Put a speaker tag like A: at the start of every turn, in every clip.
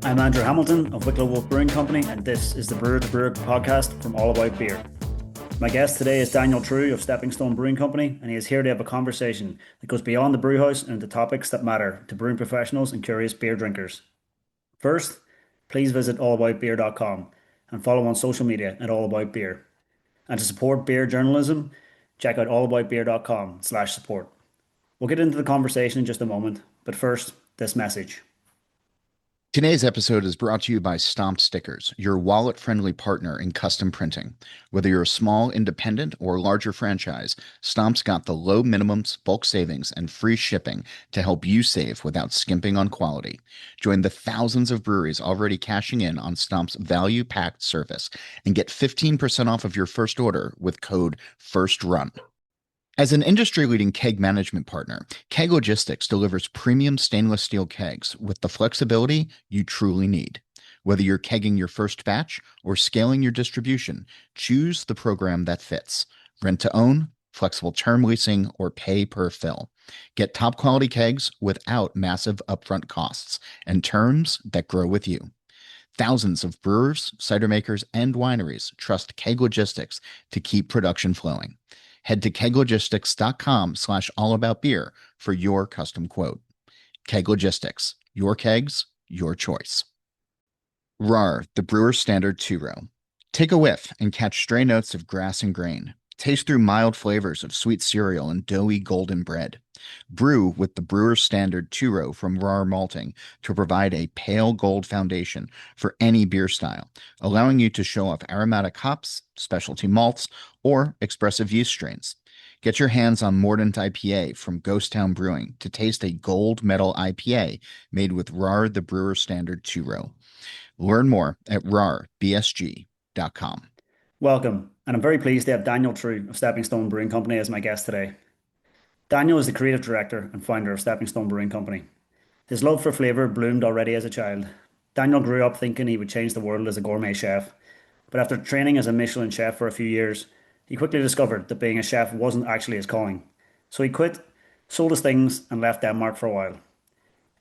A: I'm Andrew Hamilton of Wicklow Wolf Brewing Company, and this is the Brewer to Brewer podcast from All About Beer. My guest today is Daniel True of Stepping Stone Brewing Company, and he is here to have a conversation that goes beyond the brewhouse and into topics that matter to brewing professionals and curious beer drinkers. First, please visit allaboutbeer.com and follow on social media at All About Beer. And to support beer journalism, check out allaboutbeer.com/support. We'll get into the conversation in just a moment, but first, this message.
B: Today's episode is brought to you by Stomp Stickers, your wallet-friendly partner in custom printing. Whether you're a small, independent, or larger franchise, Stomp's got the low minimums, bulk savings, and free shipping to help you save without skimping on quality. Join the thousands of breweries already cashing in on Stomp's value-packed service and get 15% off of your first order with code FIRSTRUN. As an industry-leading keg management partner, Keg Logistics delivers premium stainless steel kegs with the flexibility you truly need. Whether you're kegging your first batch or scaling your distribution, choose the program that fits. Rent to own, flexible term leasing, or pay per fill. Get top-quality kegs without massive upfront costs and terms that grow with you. Thousands of brewers, cider makers, and wineries trust Keg Logistics to keep production flowing. Head to keglogistics.com/allaboutbeer for your custom quote. Keg Logistics, your kegs, your choice. Rahr, the Brewer Standard 2-Row. Take a whiff and catch stray notes of grass and grain. Taste through mild flavors of sweet cereal and doughy golden bread. Brew with the Brewer Standard 2-Row from Rahr Malting to provide a pale gold foundation for any beer style, allowing you to show off aromatic hops, specialty malts, or expressive yeast strains. Get your hands on Mordant IPA from Ghost Town Brewing to taste a gold medal IPA made with Rahr the Brewer Standard 2-Row. Learn more at rahrbsg.com.
A: Welcome, and I'm very pleased to have Daniel True of Stepping Stone Brewing Company as my guest today. Daniel is the creative director and founder of Stepping Stone Brewing Company. His love for flavor bloomed already as a child. Daniel grew up thinking he would change the world as a gourmet chef, but after training as a Michelin chef for a few years, he quickly discovered that being a chef wasn't actually his calling. So he quit, sold his things, and left Denmark for a while.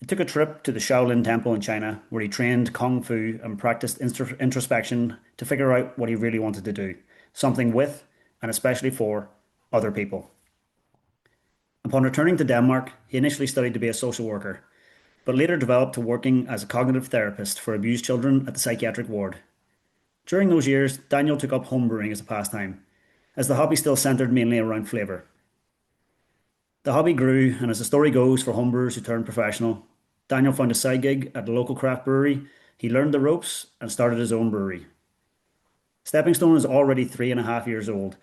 A: He took a trip to the Shaolin Temple in China, where he trained kung fu and practiced introspection to figure out what he really wanted to do, something with, and especially for, other people. Upon returning to Denmark, he initially studied to be a social worker, but later developed to working as a cognitive therapist for abused children at the psychiatric ward. During those years, Daniel took up homebrewing as a pastime, as the hobby still centered mainly around flavour. The hobby grew, and as the story goes for homebrewers who turned professional, Daniel found a side gig at a local craft brewery, he learned the ropes, and started his own brewery. Stepping Stone is already 3.5 years old,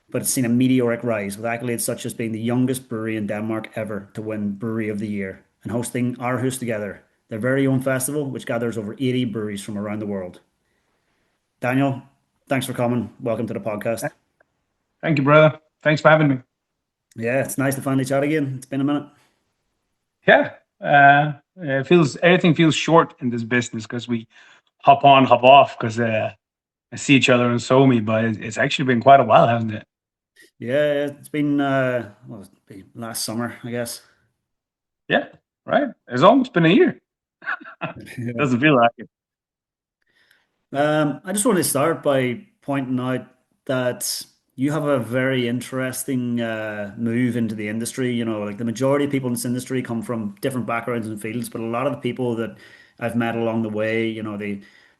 A: but it's seen a meteoric rise with accolades such as being the youngest brewery in Denmark ever to win Brewery of the Year and hosting Aarhus Together, their very own festival which gathers over 80 breweries from around the world. Daniel, thanks for coming. Welcome to the podcast.
C: Thank you, brother. Thanks for having me.
A: Yeah, it's nice to finally chat again. It's been a minute.
C: Yeah, everything feels short in this business because we hop on, hop off because I see each other on SoMe, but it's actually been quite a while, hasn't it?
A: Yeah, it's been well, it's been last summer, I guess.
C: Yeah, right. It's almost been a year.
A: Yeah.
C: Doesn't feel like it.
A: I just want to start by pointing out that you have a very interesting move into the industry. You know, like the majority of people in this industry come from different backgrounds and fields, but a lot of the people that I've met along the way,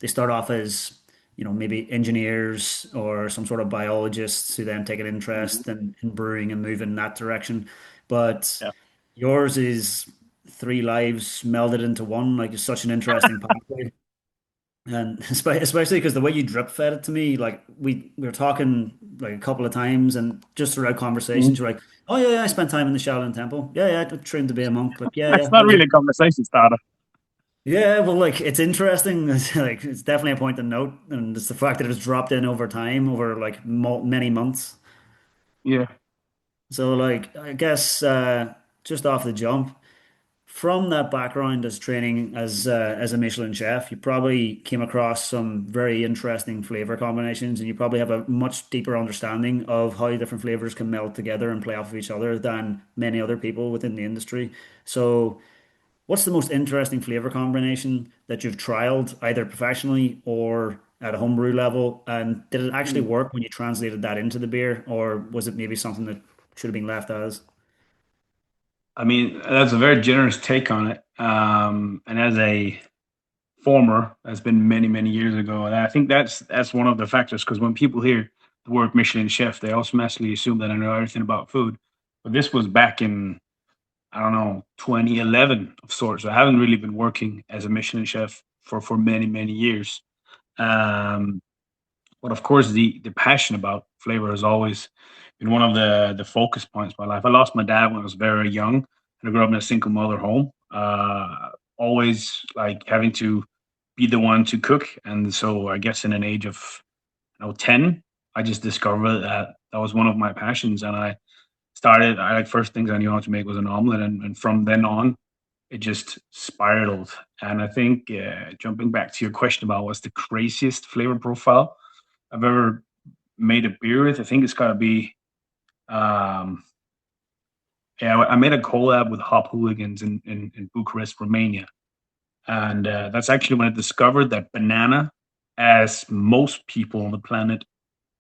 A: they start off as, maybe engineers or some sort of biologists who then take an
C: Mhm.
A: interest in brewing and move in that direction. But
C: Yeah.
A: yours is three lives melded into one. Like it's such an interesting pathway. And especially because the way you drip fed it to me, like we were talking like a couple of times, and just throughout
C: Mhm.
A: conversations, you're like, "Oh yeah, yeah, I spent time in the Shaolin Temple. Yeah, yeah, I trained to be a monk. Like, yeah,
C: That's
A: yeah,
C: not really a conversation starter.
A: yeah." Well, like it's interesting. It's like it's definitely a point to note, and it's the fact that it's dropped in over time, over like many months.
C: Yeah.
A: So, like, I guess just off the jump. From that background as training as a Michelin chef, you probably came across some very interesting flavor combinations, and you probably have a much deeper understanding of how different flavors can meld together and play off of each other than many other people within the industry. So, What's the most interesting flavor combination that you've trialed either professionally or at a homebrew level? And did it actually work when you translated that into the beer, or was it maybe something that should have been left as?
C: I mean, that's a very generous take on it. And as a former, that's been many, many years ago, and I think that's one of the factors. Because when people hear the word Michelin chef, they automatically assume that I know everything about food. But this was back in, I don't know, 2011 of sorts. So I haven't really been working as a Michelin chef for many, many years. Um, but of course, the passion about flavor has always been one of the focus points of my life. I lost my dad when I was very young, and I grew up in a single mother home. Always like having to be the one to cook, and so I guess in an age of 10, I just discovered that that was one of my passions, and I started. I like first things I knew how to make was an omelet, and from then on, it just spiraled. And I think jumping back to your question about what's the craziest flavor profile I've ever made a beer with. I think it's got to be, um, yeah, I made a collab with Hop Hooligans in Bucharest, Romania. And that's actually when I discovered that banana, as most people on the planet,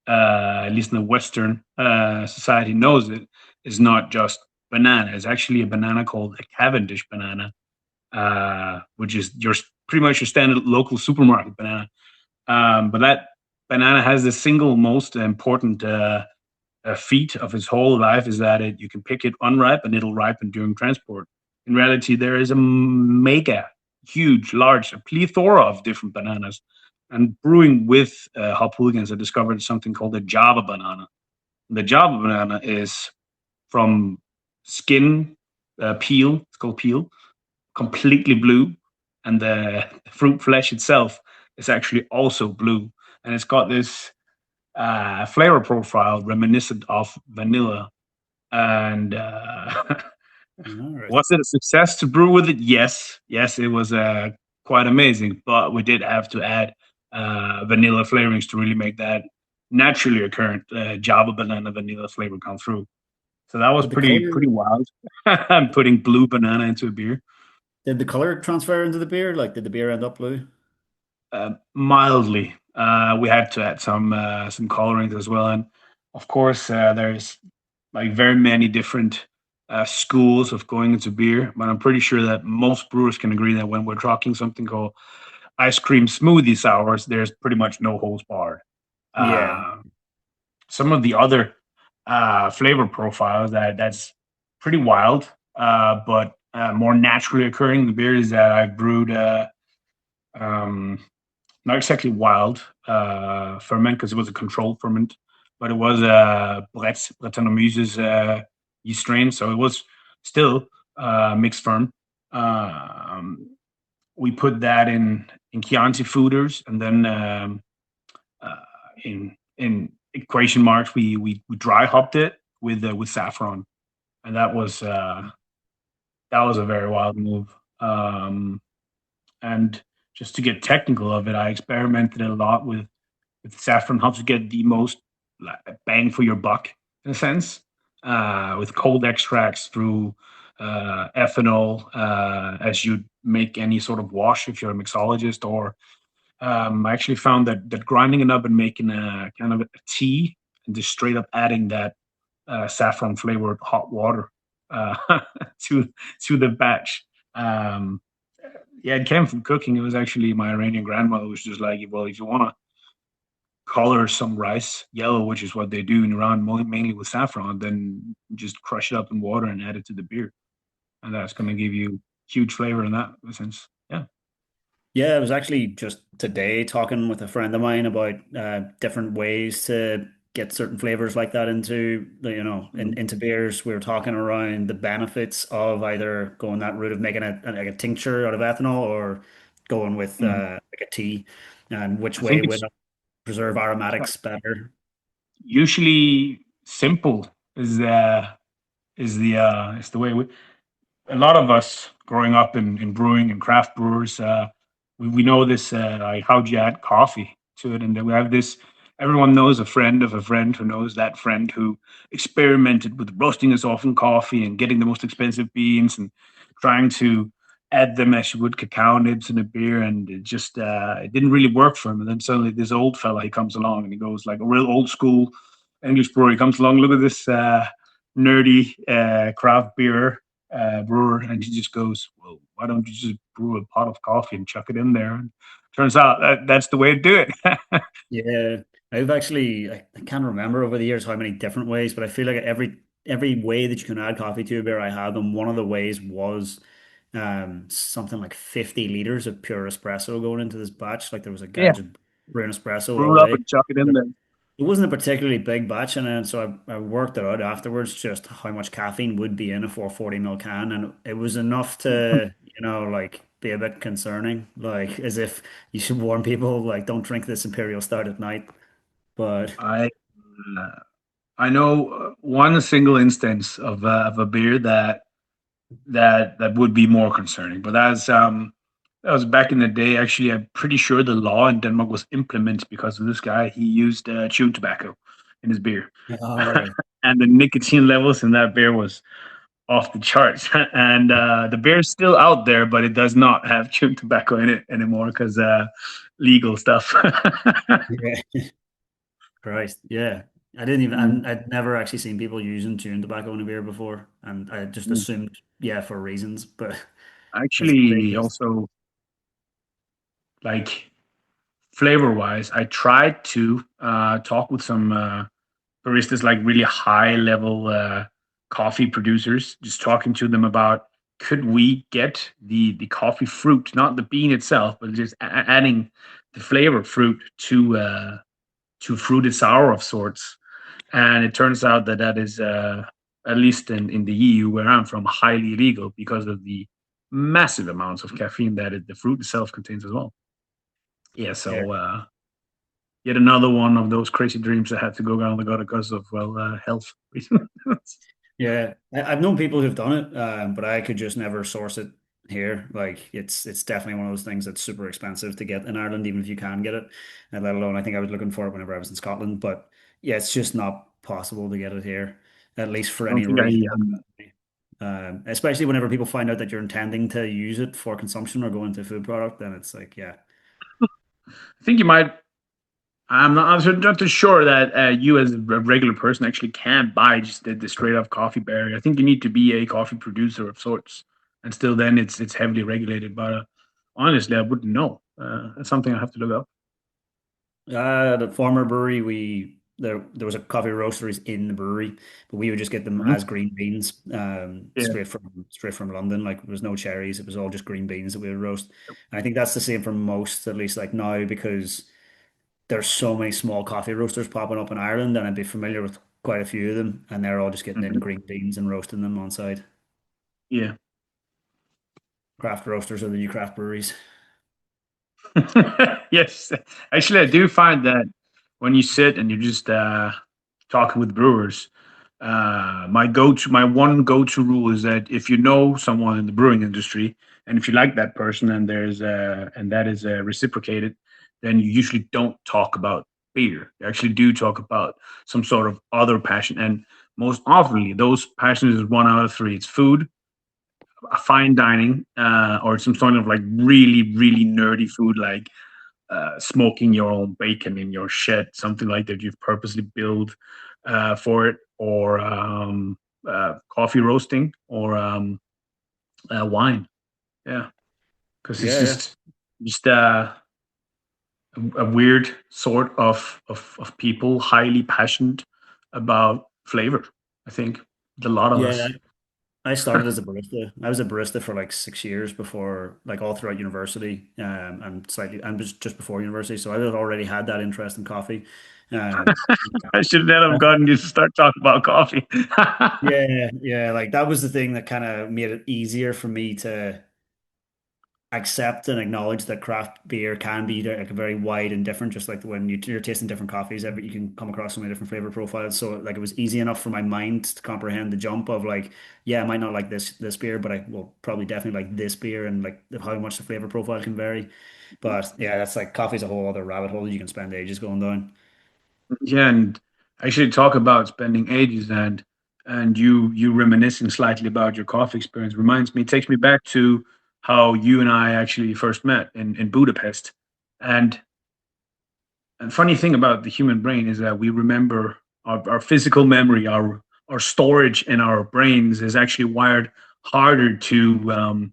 C: at least in the Western society, knows it, is not just banana. It's actually a banana called a Cavendish banana, which is pretty much your standard local supermarket banana. But that banana has the single most important feat of his whole life is that you can pick it unripe and it'll ripen during transport. In reality, there is a mega, huge, large, a plethora of different bananas. And brewing with Hop Hooligans, I discovered something called the Java banana. The Java banana is from skin, peel, it's called peel, completely blue. And the fruit flesh itself is actually also blue. And it's got this flavor profile reminiscent of vanilla. And
A: All right.
C: was it a success to brew with it? Yes, yes, it was quite amazing. But we did have to add vanilla flavorings to really make that naturally occurrent Java banana vanilla flavor come through. So that was
A: Did the
C: pretty
A: color
C: wild. I'm putting blue banana into a beer.
A: did the color transfer into the beer? Like, did the beer end up blue?
C: Mildly. We had to add some colorings as well, and of course, there's like very many different schools of going into beer. But I'm pretty sure that most brewers can agree that when we're talking something called ice cream smoothie sours, there's pretty much no holds barred.
A: Yeah.
C: Uh, some of the other flavor profiles that's pretty wild, but more naturally occurring in the beers that I've brewed. Um, Not exactly wild ferment because it was a controlled ferment, but it was Brettanomyces yeast strain, so it was still mixed ferm. We put that in Chianti fooders, and then uh, in equation marks we dry hopped it with saffron, and that was a very wild move. And just to get technical of it, I experimented a lot with saffron, how to get the most like, bang for your buck in a sense, with cold extracts through ethanol, as you make any sort of wash if you're a mixologist, or I actually found that grinding it up and making a kind of a tea and just straight up adding that saffron flavored hot water uh, to the batch. Um, yeah, it came from cooking. It was actually my Iranian grandmother was just like, well, if you want to color some rice yellow, which is what they do in Iran, mainly with saffron, then just crush it up in water and add it to the beer, and that's going to give you huge flavor in that sense. Yeah.
A: Yeah, I was actually just today talking with a friend of mine about different ways to get certain flavors like that into
C: Mhm.
A: into beers. We were talking around the benefits of either going that route of making like a tincture out of ethanol or going with
C: Mhm.
A: like a tea, and which
C: I
A: way
C: think
A: would
C: it's
A: preserve aromatics better.
C: usually simple is the way a lot of us growing up in brewing and craft brewers, we know this, like how do you add coffee to it? And then we have this, everyone knows a friend of a friend who knows that friend who experimented with roasting his often coffee and getting the most expensive beans and trying to add them as you would cacao nibs in a beer, and it didn't really work for him. And then suddenly this old fella he comes along and he goes like a real old school English brewer. He comes along, look at this nerdy craft beer brewer, and he just goes, "Well, why don't you just brew a pot of coffee and chuck it in there?" And turns out that's the way to do it.
A: Yeah, I can't remember over the years how many different ways, but I feel like every way that you can add coffee to a beer I had, and one of the ways was something like 50 liters of pure espresso going into this batch. Like there was a guy
C: Yeah,
A: just brewing espresso
C: brew
A: all
C: it up
A: day.
C: and chuck it in there.
A: It wasn't a particularly big batch, and then so I worked it out afterwards just how much caffeine would be in a 440 ml can, and it was enough to, like be a bit concerning, like as if you should warn people like don't drink this imperial stout at night. But
C: I uh, I know one single instance of a beer that would be more concerning, but that was back in the day. Actually, I'm pretty sure the law in Denmark was implemented because of this guy. He used chewing tobacco in his beer,
A: all right,
C: and the nicotine levels in that beer was off the charts. And the beer is still out there, but it does not have chewing tobacco in it anymore because legal stuff.
A: yeah, Christ, yeah. I didn't even,
C: Mm.
A: I'd never actually seen people using chewing tobacco in a beer before, and I just assumed, yeah, for reasons, but it's
C: Actually,
A: ridiculous.
C: also like flavor wise, I tried to talk with some baristas, like really high level coffee producers, just talking to them about could we get the coffee fruit, not the bean itself, but just adding the flavor fruit to fruited sour of sorts. And it turns out that that is at least in the EU where I'm from highly illegal because of the massive amounts of caffeine that the fruit itself contains as well. Yeah,
A: Yeah.
C: so yet another one of those crazy dreams that had to go down the gutter because of health reasons.
A: Yeah, I've known people who've done it, but I could just never source it here. Like it's definitely one of those things that's super expensive to get in Ireland, even if you can get it. And let alone, I think I was looking for it whenever I was in Scotland, but yeah, it's just not possible to get it here, at least
C: I
A: for
C: don't
A: any
C: think I.
A: reasonable quantity. Especially whenever people find out that you're intending to use it for consumption or go into a food product, then it's like, yeah,
C: I think you might. I'm not too sure that you, as a regular person, actually can buy just the straight up coffee berry. I think you need to be a coffee producer of sorts, and still then it's heavily regulated. But honestly, I wouldn't know. That's something I have to look up.
A: The former brewery, there was a coffee roasteries in the brewery, but we would just get them
C: Mhm.
A: as green beans,
C: Yeah.
A: straight from London. Like there was no cherries; it was all just green beans that we would roast. And I think that's the same for most, at least like now, because there's so many small coffee roasters popping up in Ireland, and I'd be familiar with quite a few of them, and they're all just getting in
C: Mhm.
A: green beans and roasting them on site.
C: Yeah.
A: Craft roasters are the new craft breweries.
C: Yes, actually, I do find that when you sit and you're just talking with brewers, my one go-to rule is that if you know someone in the brewing industry, and if you like that person, and that is reciprocated, then you usually don't talk about beer. You actually do talk about some sort of other passion, and most oftenly, those passions is one out of three. It's food, fine dining, or some sort of like really, really nerdy food, like smoking your own bacon in your shed, something like that you've purposely built for it, or coffee roasting, or wine. Yeah, because it's
A: Yeah, yeah.
C: just a weird sort of people highly passionate about flavor. I think a lot of
A: Yeah,
C: us.
A: I started as a barista. I was a barista for like 6 years before, like all throughout university, and slightly, and just before university. So I had already had that interest in coffee. Um,
C: I should then have gotten you to start talking about coffee.
A: yeah, yeah, like that was the thing that kind of made it easier for me to accept and acknowledge that craft beer can be like very wide and different. Just like when you're tasting different coffees, you can come across so many different flavor profiles. So like it was easy enough for my mind to comprehend the jump of like, yeah, I might not like this beer, but I will probably definitely like this beer, and like how much the flavor profile can vary. But yeah, that's like coffee's a whole other rabbit hole you can spend ages going down.
C: Yeah, and actually talk about spending ages, and you reminiscing slightly about your coffee experience reminds me, takes me back to how you and I actually first met in Budapest. And funny thing about the human brain is that we remember our physical memory, our storage in our brains is actually wired harder to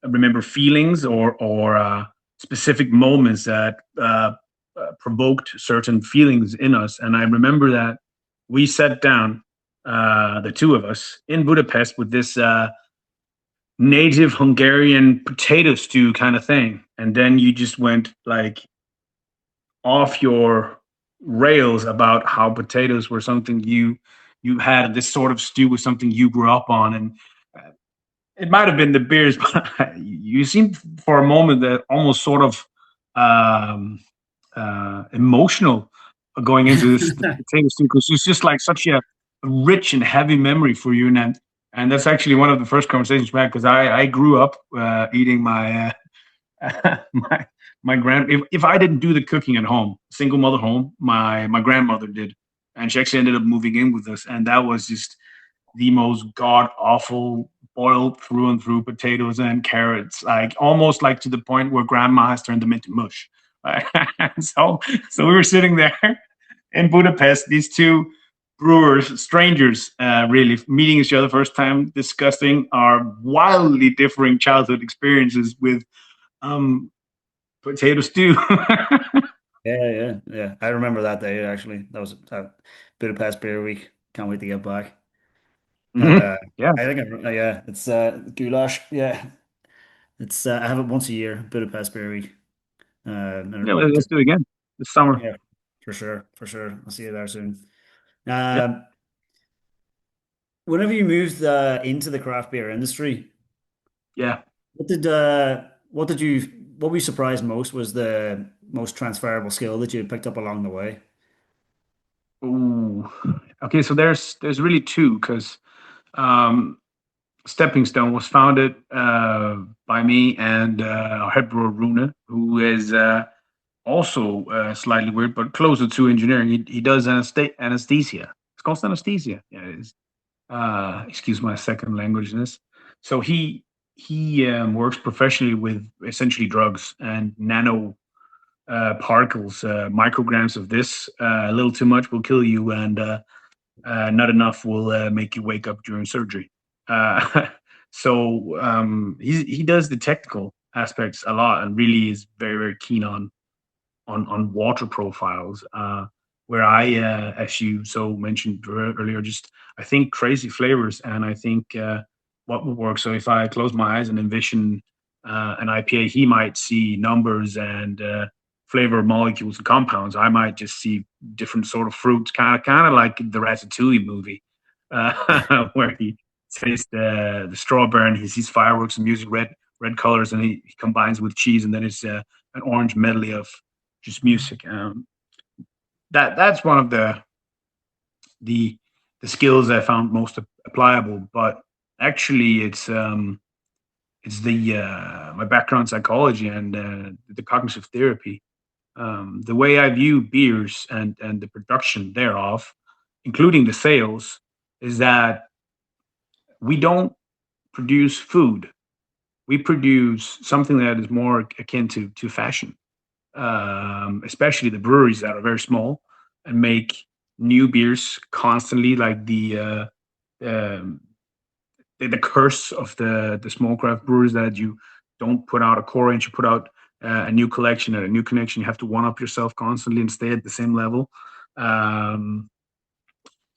C: remember feelings or specific moments that provoked certain feelings in us. And I remember that we sat down, the two of us, in Budapest with this native Hungarian potato stew kind of thing, and then you just went like off your rails about how potatoes were something you had. This sort of stew was something you grew up on, and it might have been the beers, but you seemed for a moment that almost sort of emotional going into this potato stew because it's just like such a rich and heavy memory for you, and that's actually one of the first conversations we had because I grew up eating my my grand. If I didn't do the cooking at home, single mother home, my grandmother did, and she actually ended up moving in with us, and that was just the most god awful boiled through and through potatoes and carrots, like almost like to the point where grandma has turned them into mush. so so we were sitting there in Budapest, these two brewers, strangers, really meeting each other first time, discussing our wildly differing childhood experiences with um, potato stew.
A: Yeah. I remember that day actually. That was Budapest Beer Week. Can't wait to get back.
C: Mhm. Yeah,
A: I think yeah, it's goulash. Yeah, it's I have it once a year, Budapest Beer Week.
C: yeah.
A: And
C: Let's do it again this summer.
A: yeah, for sure. I'll see you there soon.
C: Yeah,
A: Um, Whenever you moved into the craft beer industry,
C: yeah.
A: what did uh, what did you what were you surprised most was the most transferable skill that you picked up along the way?
C: Ooh. Okay, so there's really two because um, Stepping Stone was founded by me and our head brewer Rune, who is also slightly weird, but closer to engineering. He does anesthesia. It's called anesthesia. Yeah, it is. Excuse my second languageness. So he works professionally with essentially drugs and nano particles, micrograms of this. A little too much will kill you, and not enough will make you wake up during surgery. Uh, he does the technical aspects a lot, and really is very keen on water profiles. Where I, as you so mentioned earlier, just I think crazy flavors, and I think what would work. So if I close my eyes and envision an IPA, he might see numbers and flavor molecules and compounds. I might just see different sort of fruits, kind of like the Ratatouille movie, where he tastes the strawberry and he sees fireworks and music, red colors, and he combines with cheese, and then it's an orange medley of just music. That's one of the the skills I found most applicable. But actually, it's the my background in psychology and the cognitive therapy. The way I view beers and the production thereof, including the sales, is that we don't produce food. We produce something that is more akin to fashion, especially the breweries that are very small and make new beers constantly, like um, the curse of the small craft brewers that you don't put out a core range, you put out a new collection and a new connection. You have to one up yourself constantly and stay at the same level. Um,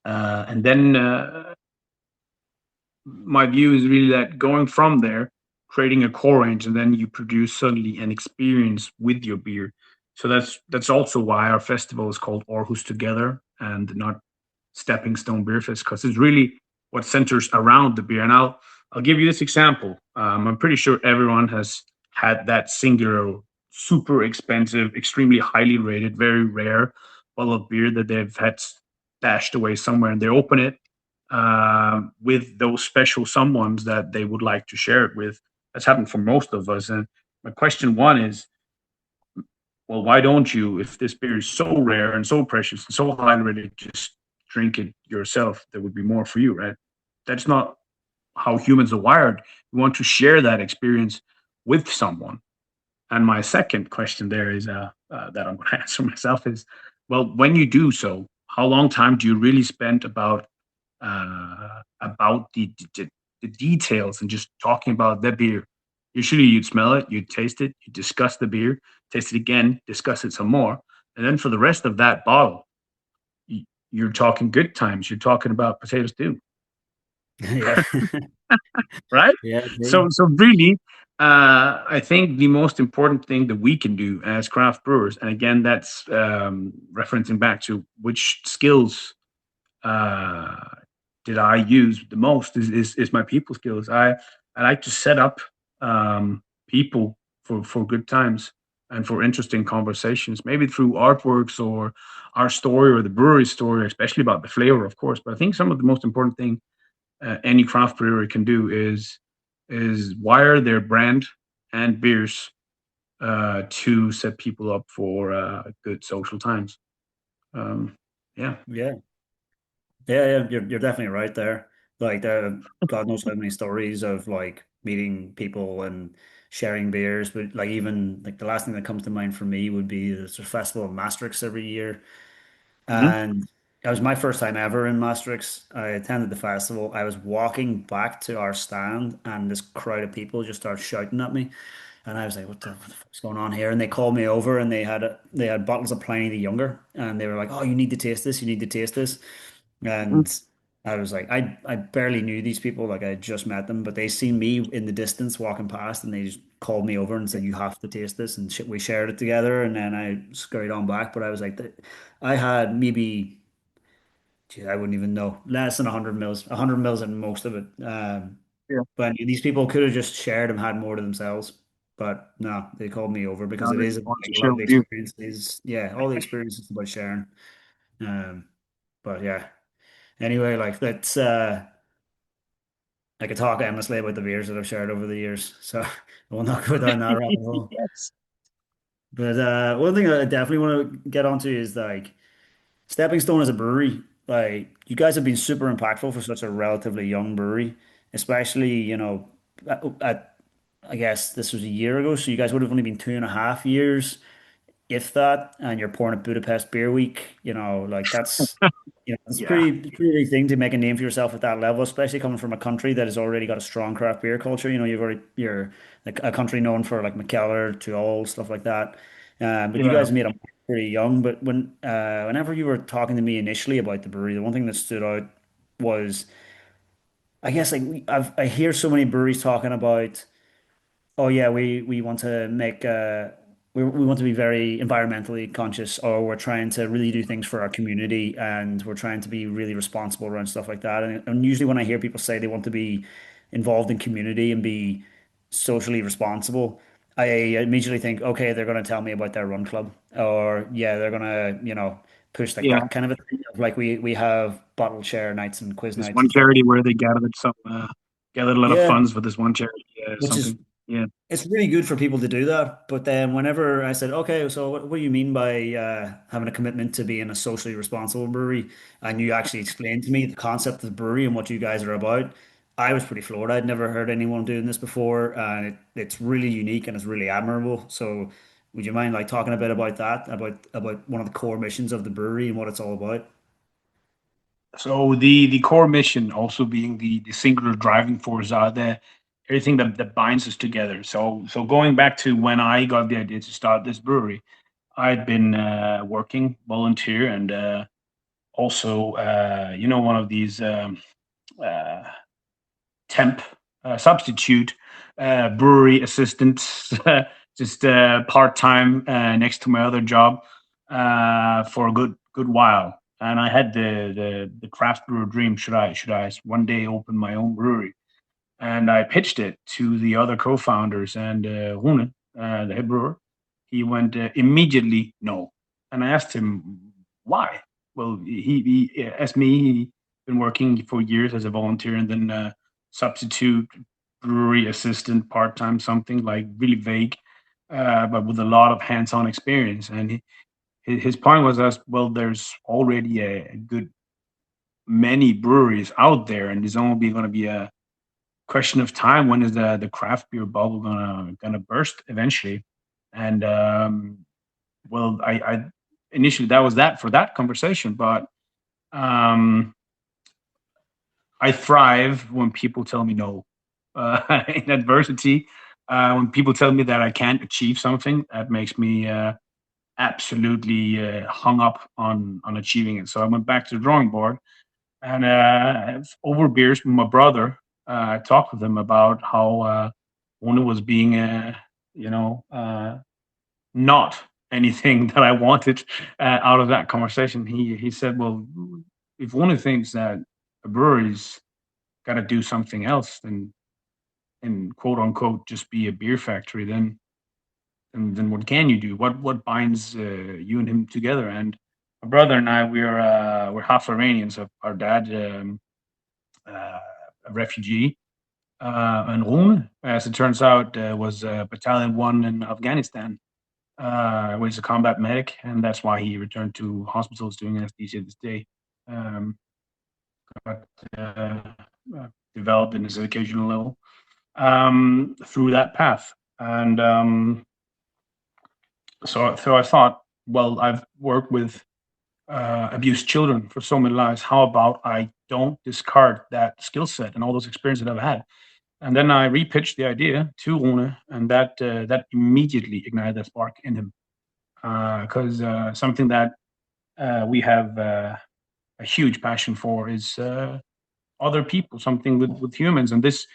C: and then My view is really that going from there, creating a core range, and then you produce suddenly an experience with your beer. So that's also why our festival is called Aarhus Together and not Stepping Stone Beer Fest, because it's really what centers around the beer. And I'll give you this example. I'm pretty sure everyone has had that singular, super expensive, extremely highly rated, very rare bottle of beer that they've had stashed away somewhere, and they open it with those special someones that they would like to share it with. That's happened for most of us. And my question one is, well, why don't you, if this beer is so rare and so precious and so highly rated, just drink it yourself? There would be more for you, right? That's not how humans are wired. We want to share that experience with someone. And my second question there is that I'm going to answer myself is, well, when you do so, how long time do you really spend about the details and just talking about the beer? Usually, you'd smell it, you'd taste it, you discuss the beer, taste it again, discuss it some more, and then for the rest of that bottle, you're talking good times. You're talking about potato stew,
A: Yeah.
C: right?
A: Yeah,
C: So,
A: true.
C: so really, I think the most important thing that we can do as craft brewers, and again, that's referencing back to which skills uh, did I use the most is my people skills. I like to set up people for good times and for interesting conversations, maybe through artworks or our story or the brewery story, especially about the flavor, of course. But I think some of the most important thing any craft brewery can do is wire their brand and beers to set people up for good social times. Um, yeah.
A: Yeah. Yeah, you're definitely right there. Like God knows how many stories of like meeting people and sharing beers, but like even like the last thing that comes to mind for me would be there's a festival of Maastricht every year.
C: Hmm.
A: And that was my first time ever in Maastricht. I attended the festival. I was walking back to our stand and this crowd of people just started shouting at me. And I was like, what the fuck's going on here? And they called me over and they had bottles of Pliny the Younger. And they were like, oh, you need to taste this. You need to taste this. And I was like, I barely knew these people, like I had just met them, but they seen me in the distance walking past, and they just called me over and said, "You have to taste this." And shit, we shared it together, and then I scurried on back. But I was like, I had maybe, gee, I wouldn't even know, less than 100 mils, 100 mils in most of it.
C: Yeah.
A: But these people could have just shared and had more to themselves. But no, they called me over because
C: Now
A: it
C: they
A: is
C: want to
A: like a lot
C: share
A: of the
C: with you.
A: experiences. Yeah, all the experiences about sharing. Um, but yeah. Anyway, like that's I could talk endlessly about the beers that I've shared over the years, so I will not go down that rabbit hole.
C: Yes.
A: But one thing that I definitely want to get onto is like Stepping Stone as a brewery. Like you guys have been super impactful for such a relatively young brewery, especially at I guess this was a year ago, so you guys would have only been 2.5 years if that, and you're pouring at Budapest Beer Week, like that's, it's
C: Yeah.
A: it's a pretty big thing to make a name for yourself at that level, especially coming from a country that has already got a strong craft beer culture. You're like a country known for like Mikkeller, Tuol, stuff like that. But you
C: Yeah.
A: guys made them pretty young. But whenever you were talking to me initially about the brewery, the one thing that stood out was, I guess, like I hear so many breweries talking about, oh yeah, we want to make we want to be very environmentally conscious, or we're trying to really do things for our community, and we're trying to be really responsible around stuff like that. And usually when I hear people say they want to be involved in community and be socially responsible, I immediately think, okay, they're going to tell me about their run club, or yeah, they're going to, push like
C: Yeah.
A: that kind of a thing. Like we have bottle share nights and quiz
C: This
A: nights
C: one
A: and stuff like
C: charity
A: that.
C: where they gathered a lot of
A: Yeah,
C: funds for this one charity,
A: which is
C: something. Yeah.
A: it's really good for people to do that. But then whenever I said, okay, so what do you mean by having a commitment to being a socially responsible brewery? And you actually explained to me the concept of the brewery and what you guys are about. I was pretty floored. I'd never heard anyone doing this before, and it's really unique and it's really admirable. So would you mind like talking a bit about that, about one of the core missions of the brewery and what it's all about?
C: So the core mission also being the singular driving force are the everything that binds us together. So going back to when I got the idea to start this brewery, I'd been working volunteer and also one of these uh, temp substitute brewery assistants, just part time next to my other job for a good while. And I had the craft brewer dream. Should I one day open my own brewery? And I pitched it to the other co-founders and Rune, the head brewer. He went immediately no, and I asked him why. Well, he asked me. He been working for years as a volunteer and then substitute brewery assistant, part time, something like really vague, but with a lot of hands-on experience. And his point was as well. There's already a good many breweries out there, and there's only going to be question of time. When is the craft beer bubble gonna burst eventually? And well, I initially that was that for that conversation, but um, I thrive when people tell me no. In adversity, when people tell me that I can't achieve something, that makes me absolutely hung up on achieving it. So I went back to the drawing board, and over beers with my brother, I talked with him about how Ona was being, not anything that I wanted out of that conversation. He said, "Well, if one thinks that a brewery's got to do something else than and quote unquote just be a beer factory, then and then what can you do? What binds you and him together?" And my brother and I, we're half Iranian. So our dad, uh, a refugee, and Rune, as it turns out, was Battalion One in Afghanistan. Where he's a combat medic, and that's why he returned to hospitals doing anesthesia this day. Um, but uh, developed in his educational level through that path, and so I thought, well, I've worked with abused children for so many lives. How about I don't discard that skill set and all those experiences that I've had? And then I repitched the idea to Rune, and that immediately ignited that spark in him. Because something that we have a huge passion for is other people, something with humans. And this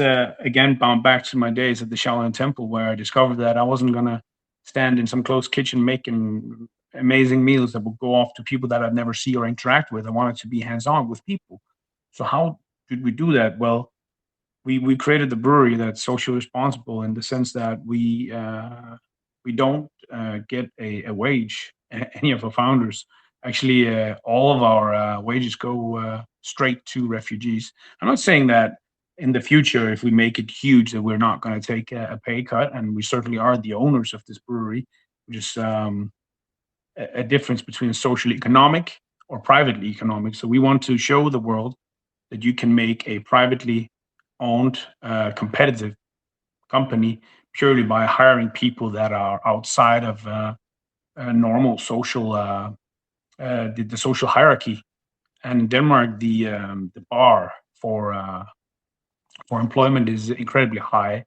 C: again bound back to my days at the Shaolin Temple, where I discovered that I wasn't gonna stand in some closed kitchen making amazing meals that would go off to people that I'd never see or interact with. I wanted to be hands on with people. So how did we do that? Well, we created the brewery that's socially responsible in the sense that we don't get a wage. Any of our founders, actually, all of our wages go straight to refugees. I'm not saying that in the future, if we make it huge, that we're not going to take a pay cut, and we certainly are the owners of this brewery. Just a difference between socially economic or privately economic. So we want to show the world that you can make a privately owned, competitive company purely by hiring people that are outside of normal social the social hierarchy. And in Denmark, the bar for employment is incredibly high.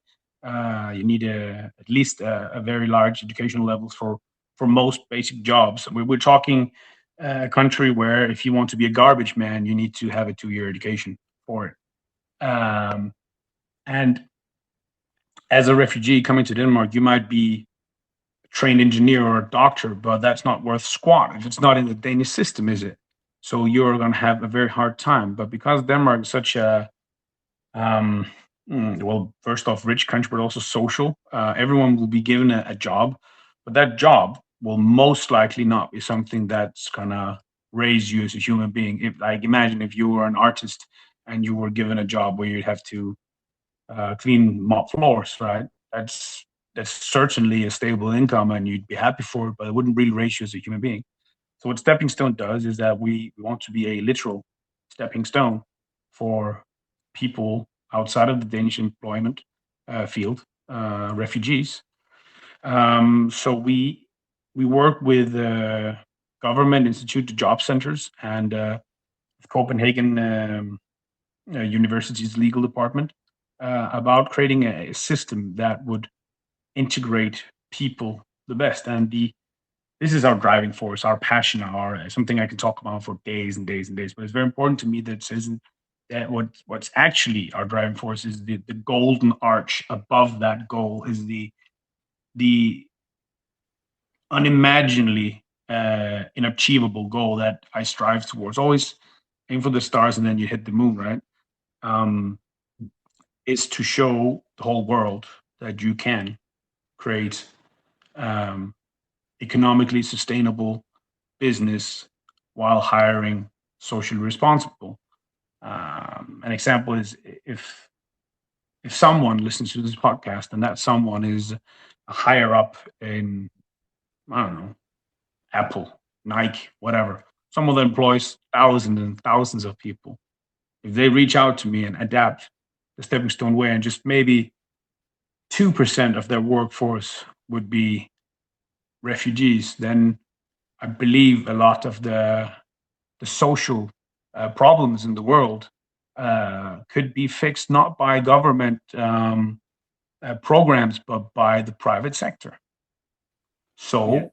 C: You need at least a very large educational levels for most basic jobs. We're talking a country where if you want to be a garbage man, you need to have a 2 year education for it. And as a refugee coming to Denmark, you might be a trained engineer or a doctor, but that's not worth squat if it's not in the Danish system, is it? So you're going to have a very hard time. But because Denmark is such a um, well, first off, rich country, but also social. Everyone will be given a job, but that job will most likely not be something that's gonna raise you as a human being. If, like, imagine if you were an artist and you were given a job where you'd have to clean mop floors, right? That's certainly a stable income, and you'd be happy for it, but it wouldn't really raise you as a human being. So what Stepping Stone does is that we want to be a literal stepping stone for people outside of the Danish employment field, refugees. So we work with government institute job centers and Copenhagen University's legal department about creating a system that would integrate people the best. And the this is our driving force, our passion, our something I can talk about for days and days and days. But it's very important to me that it says that what's actually our driving force is the golden arch above that goal is the unimaginably inachievable goal that I strive towards. Always aim for the stars and then you hit the moon, right? Um, is to show the whole world that you can create um, economically sustainable business while hiring socially responsible. An example is if someone listens to this podcast and that someone is a higher up in, I don't know, Apple, Nike, whatever, someone that employs thousands and thousands of people. If they reach out to me and adapt the stepping stone way, and just maybe 2% of their workforce would be refugees, then I believe a lot of the social problems in the world could be fixed not by government programs, but by the private sector.
A: Yeah.
C: So,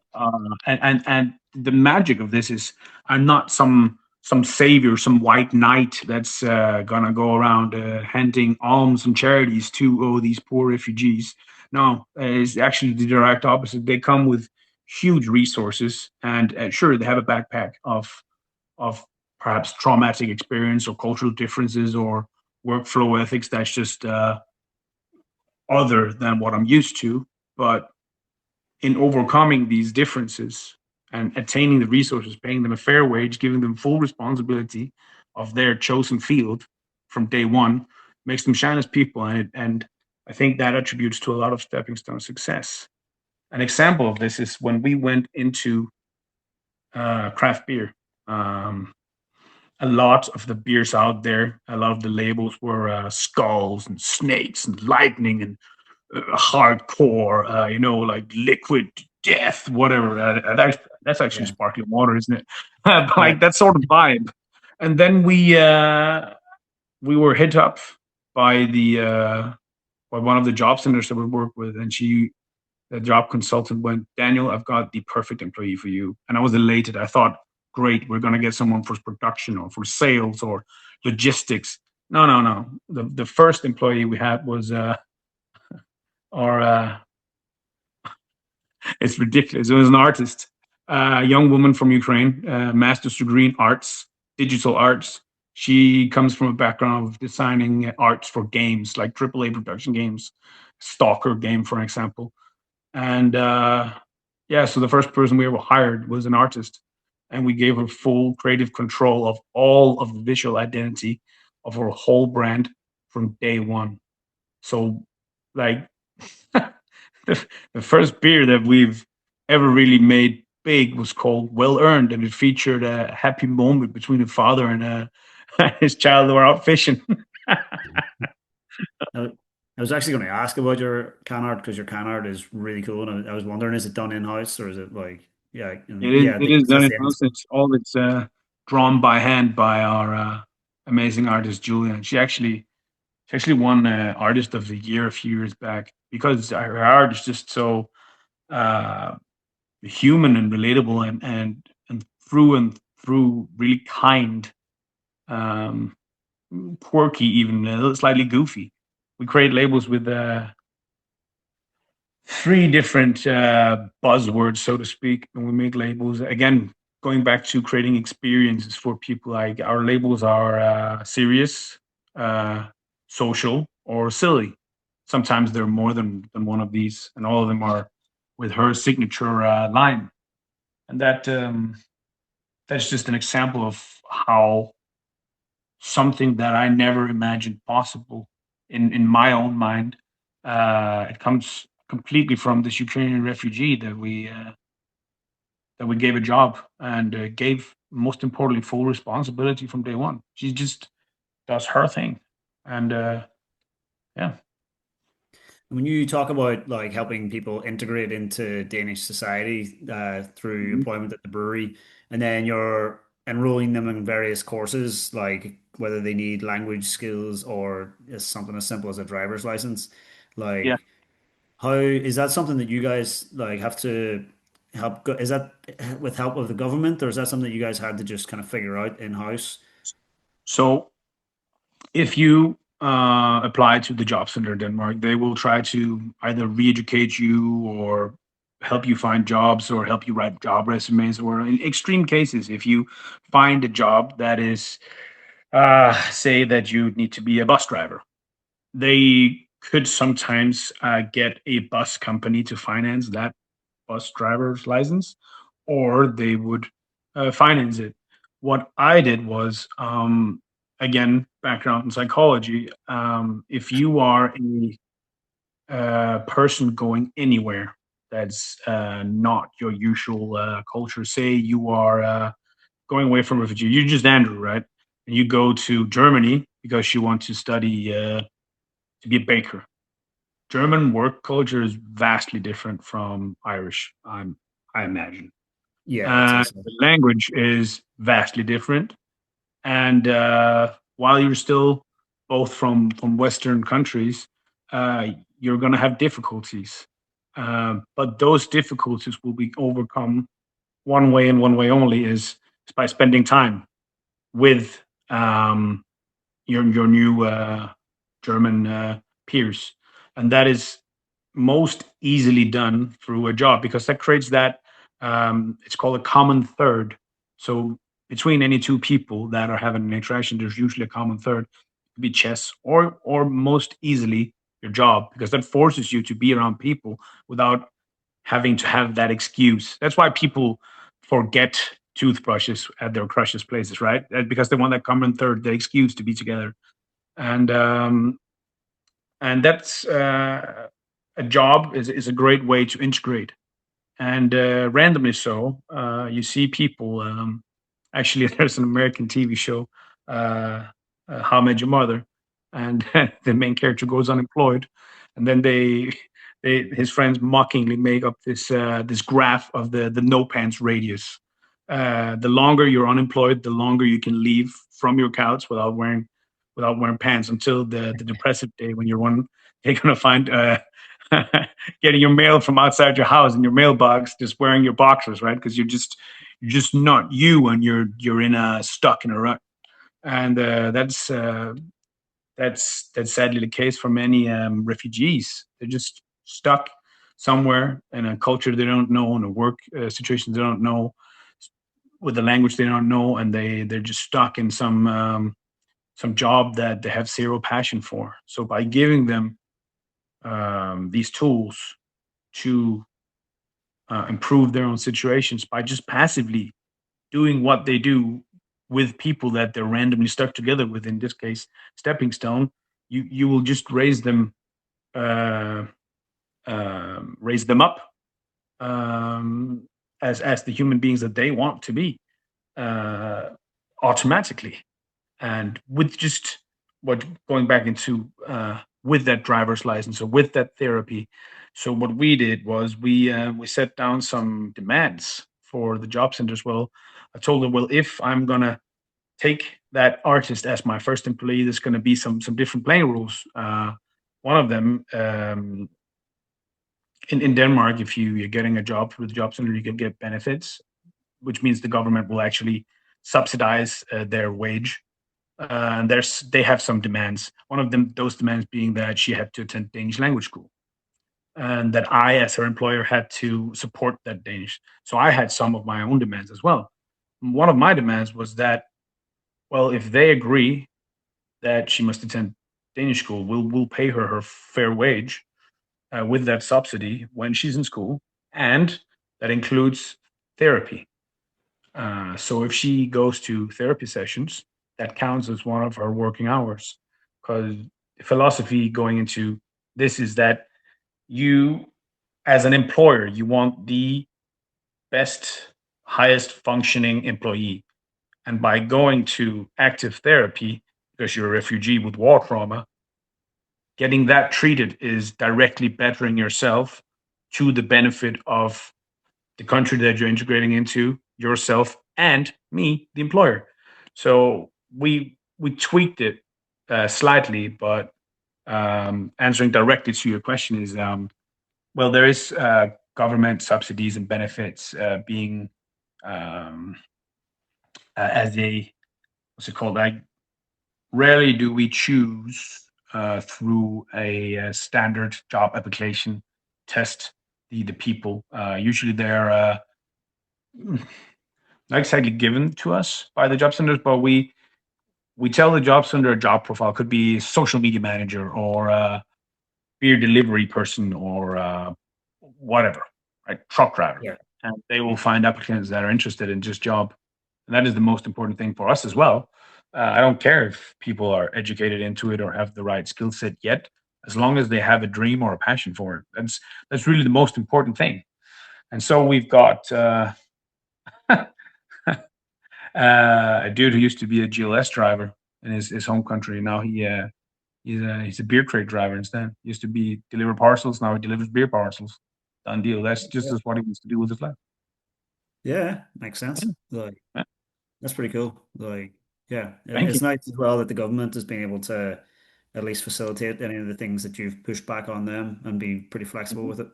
C: and the magic of this is, I'm not some savior, some white knight that's gonna go around handing alms and charities to these poor refugees. No, it's actually the direct opposite. They come with huge resources, and sure, they have a backpack of perhaps traumatic experience or cultural differences or workflow ethics that's just other than what I'm used to, but in overcoming these differences and attaining the resources, paying them a fair wage, giving them full responsibility of their chosen field from day one, makes them shine as people. And I think that attributes to a lot of stepping stone success. An example of this is when we went into craft beer. A lot of the beers out there, a lot of the labels were skulls and snakes and lightning and hardcore, like liquid death, whatever. That's actually
A: Yeah.
C: sparkling water, isn't it? But
A: Yeah.
C: like that sort of vibe. And then we were hit up by the by one of the job centers that we work with, and the job consultant went, Daniel, I've got the perfect employee for you. And I was elated. I thought, great, we're going to get someone for production or for sales or logistics. No, no, no. The first employee we had was our it's ridiculous. It was an artist, a young woman from Ukraine, master's degree in arts, digital arts. She comes from a background of designing arts for games, like AAA production games, Stalker game, for example. And yeah, so the first person we ever hired was an artist, and we gave her full creative control of all of the visual identity of her whole brand from day one. So, like, the first beer that we've ever really made big was called Well Earned, and it featured a happy moment between a father and his child who were out fishing.
A: I I was actually going to ask about your can art because your can art is really cool, and I was wondering, is it done in house or is it like, yeah, yeah,
C: It is done
A: that's
C: in
A: the
C: house.
A: inspo.
C: It's all it's drawn by hand by our amazing artist Julia. She actually won Artist of the Year a few years back because her art is just so uh, human and relatable and through really kind, um, quirky, even a little slightly goofy. We create labels with three different buzzwords, so to speak, and we make labels. Again, going back to creating experiences for people, like our labels are serious, uh, social, or silly. Sometimes there are more than one of these, and all of them are with her signature line. And that's just an example of how something that I never imagined possible in my own mind. It comes completely from this Ukrainian refugee that we gave a job and gave, most importantly, full responsibility from day one. She just does her thing, and yeah,
A: When you talk about like helping people integrate into Danish society through
C: Mhm.
A: employment at the brewery, and then you're enrolling them in various courses, like whether they need language skills or is something as simple as a driver's license,
C: Yeah.
A: like how is that something that you guys like have to is that with help of the government, or is that something that you guys had to just kind of figure out in-house?
C: So if you apply to the job center in Denmark, they will try to either re-educate you or help you find jobs or help you write job resumes. Or in extreme cases, if you find a job that is, say that you need to be a bus driver, they could sometimes get a bus company to finance that bus driver's license, or they would finance it. What I did was, again, background in psychology. If you are a person going anywhere that's not your usual culture, say you are going away from refugee, you're just Andrew, right? And you go to Germany because you want to study. to be a baker. German work culture is vastly different from Irish, I imagine.
A: Yeah, I'd say so.
C: The language is vastly different. And while you're still both from Western countries, uh, you're going to have difficulties. But those difficulties will be overcome one way and one way only is by spending time with your new German peers, and that is most easily done through a job because that creates that it's called a common third. So between any two people that are having an interaction, there's usually a common third. It could be chess or most easily your job because that forces you to be around people without having to have that excuse. That's why people forget toothbrushes at their crushes places, right? Because they want that common third, the excuse to be together. And that's a job is a great way to integrate. And randomly so, you see people. Actually, there's an American TV show, How I Met Your Mother, and the main character goes unemployed, and then they his friends mockingly make up this graph of the no pants radius. The longer you're unemployed, the longer you can leave from your couch without wearing pants until the depressive day when you're gonna find getting your mail from outside your house in your mailbox, just wearing your boxers, right? Because you're just not you, and you're in a stuck in a rut, and that's sadly the case for many refugees. They're just stuck somewhere in a culture they don't know, in a work situation they don't know, with a language they don't know, and they're just stuck in some job that they have zero passion for. So by giving them these tools to improve their own situations by just passively doing what they do with people that they're randomly stuck together with, in this case stepping stone, you will just uh, raise them up um, as the human beings that they want to be, uh, automatically. And with just what going back into with that driver's license or with that therapy, so what we did was we set down some demands for the job centers. Well, I told them, well, if I'm gonna take that artist as my first employee, there's gonna be some different playing rules. One of them, in Denmark, if you're getting a job through the job center, you can get benefits, which means the government will actually subsidize their wage. And they have some demands. One of them, those demands being that she had to attend Danish language school, and that I, as her employer, had to support that Danish. So I had some of my own demands as well. One of my demands was that, well, if they agree that she must attend Danish school, we'll pay her fair wage with that subsidy when she's in school, and that includes therapy. So if she goes to therapy sessions, that counts as one of her working hours. Because philosophy going into this is that you, as an employer, you want the best, highest functioning employee. And by going to active therapy, because you're a refugee with war trauma, getting that treated is directly bettering yourself to the benefit of the country that you're integrating into, yourself, and me, the employer. So we tweaked it slightly, but answering directly to your question is, well, there is government subsidies and benefits being um, as a what's it called? Like, rarely do we choose through a standard job application test the people. Usually they're not exactly given to us by the job centers, but we tell the job center a job profile could be social media manager or beer delivery person or whatever, right? Truck driver,
A: Yeah.
C: and they will find applicants that are interested in just job, and that is the most important thing for us as well. I don't care if people are educated into it or have the right skill set yet, as long as they have a dream or a passion for it. That's really the most important thing. And so we've got a dude who used to be a GLS driver in his home country. Now He's a beer crate driver instead. Used to be deliver parcels. Now he delivers beer parcels. Done deal. That's just
A: Yeah,
C: as what he wants to do with his life.
A: yeah, makes sense.
C: Yeah.
A: Like
C: Yeah.
A: that's pretty cool. Like yeah,
C: Thank you.
A: it's nice as well that the government has been able to at least facilitate any of the things that you've pushed back on them and be pretty flexible
C: Mhm.
A: with it.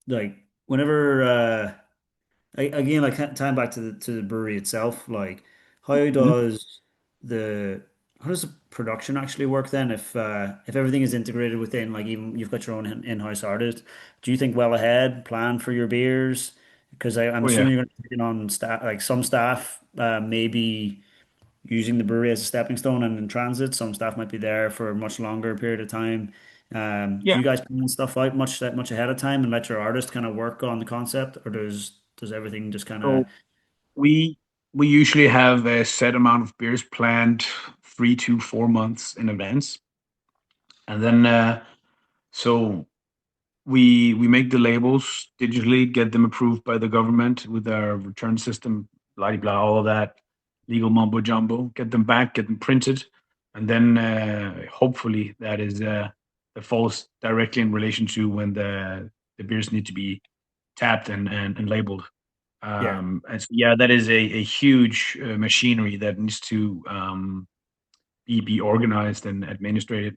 A: Like whenever again, like tying back to the brewery itself, like how
C: Mhm.
A: does the how does the production actually work then? If everything is integrated within, like even you've got your own in-house artist, do you think well ahead, plan for your beers? Because I'm
C: Oh yeah.
A: assuming you're going to be taking on staff, like some staff maybe using the brewery as a stepping stone and in transit. Some staff might be there for a much longer period of time. Do
C: Yeah.
A: you guys plan stuff out much ahead of time and let your artist kind of work on the concept, or does everything just kind of
C: So we we usually have a set amount of beers planned 3 to 4 months in advance, and then so we make the labels digitally, get them approved by the government with our return system, blah blah, all of that legal mumbo jumbo. Get them back, get them printed, and then hopefully that falls directly in relation to when the beers need to be tapped and labeled.
A: yeah,
C: And so, yeah, that is a huge machinery that needs to be organized and administrated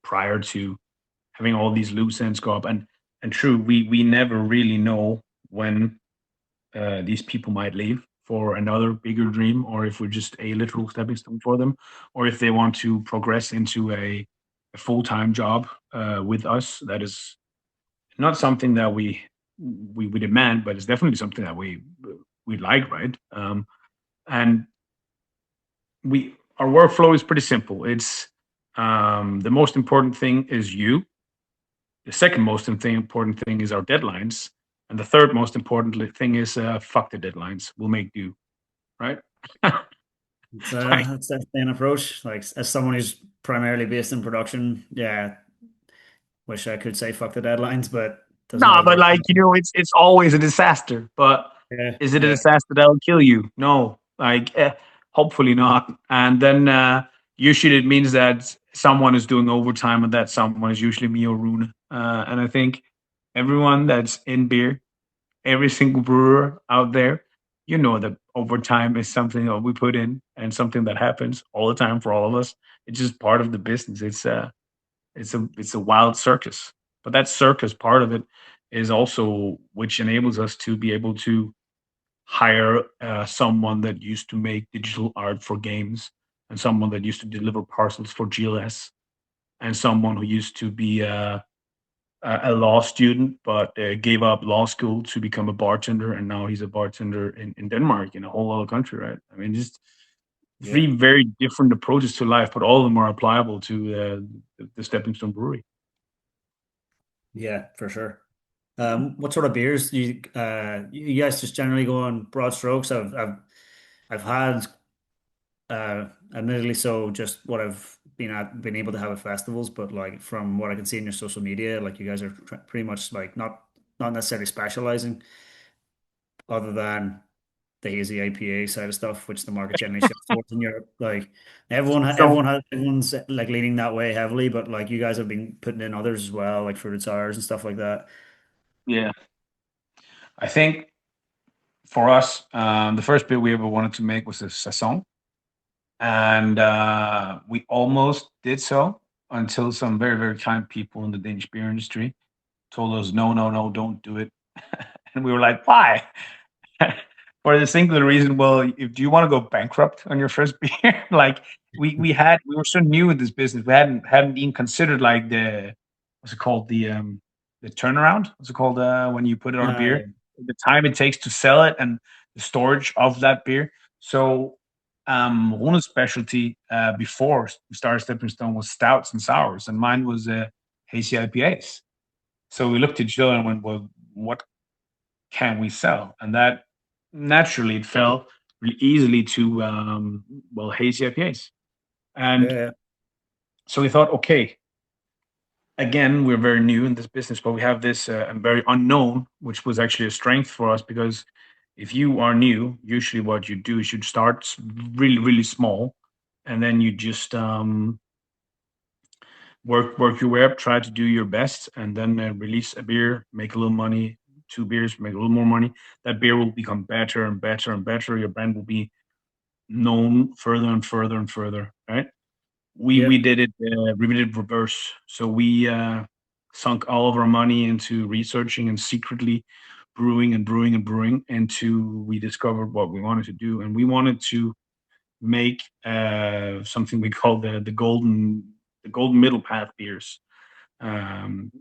C: prior to having all these loose ends go up. And true, we never really know when these people might leave for another bigger dream, or if we're just a literal stepping stone for them, or if they want to progress into a full time job with us. That is not something that we demand, but it's definitely something that we like, right? And we our workflow is pretty simple. It's the most important thing is you. The second most important thing is our deadlines, and the third most important thing is fuck the deadlines. We'll make do, right? Like,
A: it's definitely an approach. Like as someone who's primarily based in production, yeah, wish I could say fuck the deadlines, but doesn't
C: nah,
A: always
C: but
A: work.
C: like it's always a disaster. But
A: Yeah,
C: is it a
A: yeah,
C: disaster that'll kill you? No, like hopefully not. And then usually it means that someone is doing overtime, and that someone is usually me or Rune. And I think everyone that's in beer, every single brewer out there, you know that overtime is something that we put in and something that happens all the time for all of us. It's just part of the business. It's a wild circus. But that circus part of it is also which enables us to be able to hire someone that used to make digital art for games, and someone that used to deliver parcels for GLS, and someone who used to be a law student but gave up law school to become a bartender, and now he's a bartender in Denmark, in a whole other country, right? I mean, just
A: yeah,
C: three very different approaches to life, but all of them are applicable to the Stepping Stone Brewery.
A: yeah, for sure. What sort of beers do you guys just generally go on broad strokes? I've had admittedly so just what I've been able to have at festivals, but like from what I can see in your social media, like you guys are pretty much like not necessarily specializing other than the hazy IPA side of stuff, which the market generally shifts towards in Europe. Like
C: So
A: everyone's like leaning that way heavily, but like you guys have been putting in others as well, like fruited sours and stuff like that.
C: yeah, I think for us, the first beer we ever wanted to make was a saison, and we almost did so until some very very kind people in the Danish beer industry told us no no no, don't do it. And we were like, why? For the singular reason, well, if do you want to go bankrupt on your first beer? Like we were so new in this business, we hadn't even considered like the what's it called, the turnaround, what's it called, when you put it on a beer,
A: Yeah,
C: the time it takes to sell it, and the storage of that beer. So Rune's specialty before we started Stepping Stone was stouts and sours, and mine was hazy IPAs. So we looked at each other and went, well, what can we sell? And that naturally it fell really easily to well, hazy IPAs. And
A: yeah,
C: so we thought, okay, again, we're very new in this business, but we have this very unknown, which was actually a strength for us, because if you are new, usually what you do is you start really, really small, and then you just work your way up, try to do your best, and then release a beer, make a little money. 2 beers, make a little more money. That beer will become better and better and better. Your brand will be known further and further and further. Right? We
A: Yep.
C: did it. We did it reverse. So we sunk all of our money into researching and secretly brewing and brewing and brewing until we discovered what we wanted to do, and we wanted to make something we call the golden middle path beers. Um,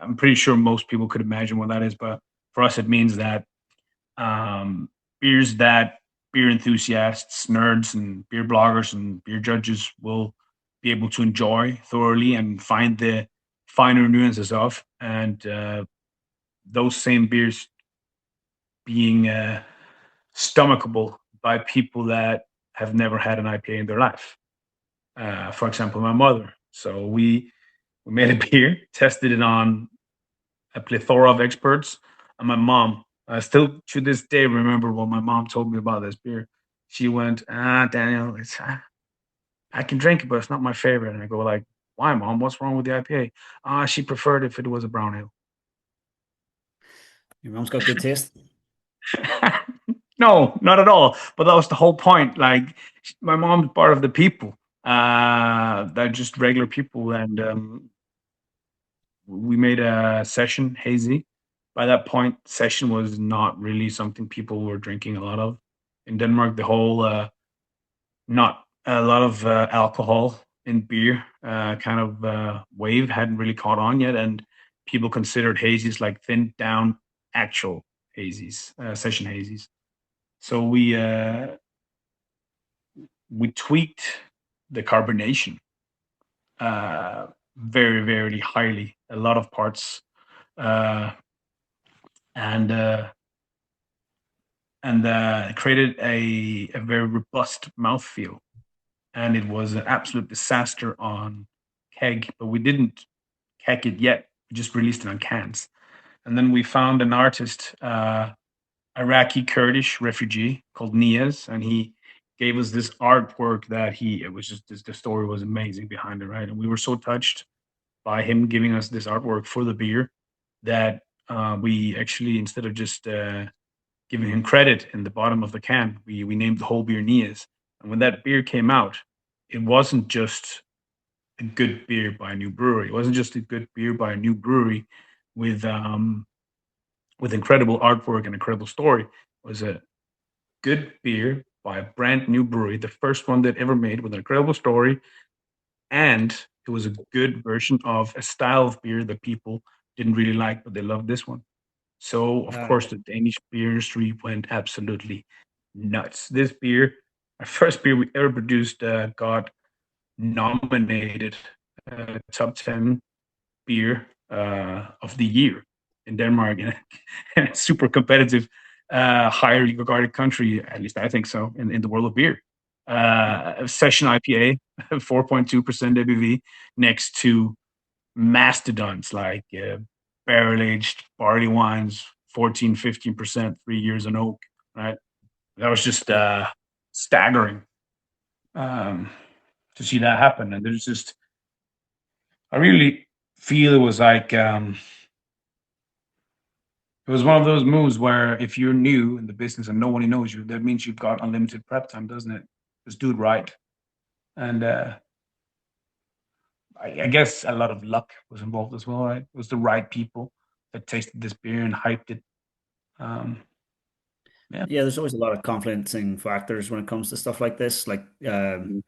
C: I'm pretty sure most people could imagine what that is, but for us, it means that um, beers that beer enthusiasts, nerds, and beer bloggers and beer judges will be able to enjoy thoroughly and find the finer nuances of, and those same beers being stomachable by people that have never had an IPA in their life. For example, my mother. So we made a beer, tested it on a plethora of experts, and my mom. I still to this day remember what my mom told me about this beer. She went, Daniel, I can drink it, but it's not my favorite. And I go like, why, mom? What's wrong with the IPA? She preferred if it was a brown ale.
A: Your mom's got good taste.
C: No, not at all. But that was the whole point. Like my mom's part of the people. They're just regular people, and we made a session hazy. By that point, session was not really something people were drinking a lot of in Denmark. The whole not a lot of alcohol in beer kind of wave hadn't really caught on yet, and people considered hazies like thinned down actual hazies, session hazies. So we tweaked the carbonation very, very highly, a lot of parts, uh, and created a very robust mouthfeel. And it was an absolute disaster on keg, but we didn't keg it yet. We just released it on cans. And then we found an artist, Iraqi Kurdish refugee called Niaz, and he gave us this artwork that it was just the story was amazing behind it, right? And we were so touched by him giving us this artwork for the beer that we actually, instead of just giving him credit in the bottom of the can, we named the whole beer Nias. And when that beer came out, it wasn't just a good beer by a new brewery. It wasn't just a good beer by a new brewery with incredible artwork and incredible story. It was a good beer by a brand new brewery, the first one that ever made with an incredible story, and it was a good version of a style of beer that people didn't really like, but they loved this one. So, of course,
A: Yeah.
C: the Danish beer industry went absolutely nuts. This beer, our first beer we ever produced, got nominated top 10 beer of the year in Denmark, in a super competitive, highly regarded country, at least I think so, in the world of beer. Session IPA, 4.2% ABV, next to mastodons like barrel aged barley wines, 14, 15%, 3 years in oak, right? That was just
A: Yeah.
C: staggering um, to see that happen. And I really feel it was like, it was one of those moves where if you're new in the business and nobody knows you, that means you've got unlimited prep time, doesn't it? Just do it right. And I guess a lot of luck was involved as well, right? It was the right people that tasted this beer and hyped it. Um, yeah.
A: Yeah, there's always a lot of confluencing factors when it comes to stuff like this. Like the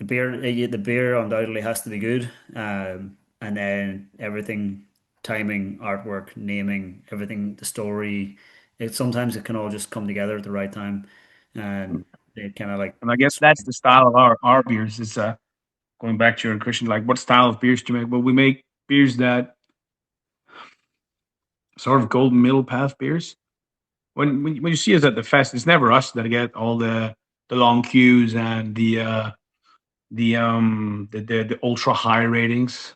A: beer undoubtedly has to be good, and then everything, timing, artwork, naming, everything, the story. Sometimes it can all just come together at the right time, and it kind of like
C: And I guess that's the style of our beers. Is going back to your question, like what style of beers do you make? Well, we make beers that sort of golden middle path beers. When you see us at the fest, it's never us that get all the long queues and the ultra high ratings.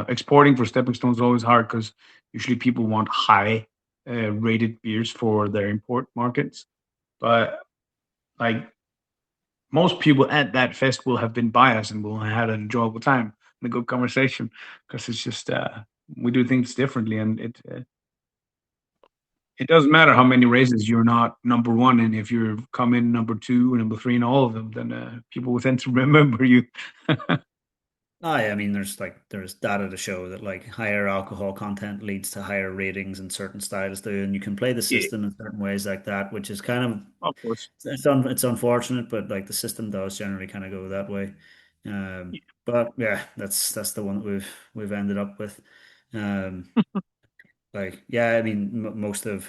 C: Exporting for Stepping Stone is always hard because usually people want high rated beers for their import markets. But like most people at that festival have been biased and will have had an enjoyable time and a good conversation because it's just we do things differently, and it doesn't matter how many races you're not number one, and if you're come in number two and number three in all of them, then people will tend to remember you.
A: Oh, yeah, I mean, there's data to show that like higher alcohol content leads to higher ratings in certain styles too, and you can play the
C: Yeah,
A: system in certain ways like that, which is kind of
C: of course.
A: it's unfortunate, but like the system does generally kind of go that way. But yeah, that's the one that we've ended up with. Um, like yeah, I mean, m most of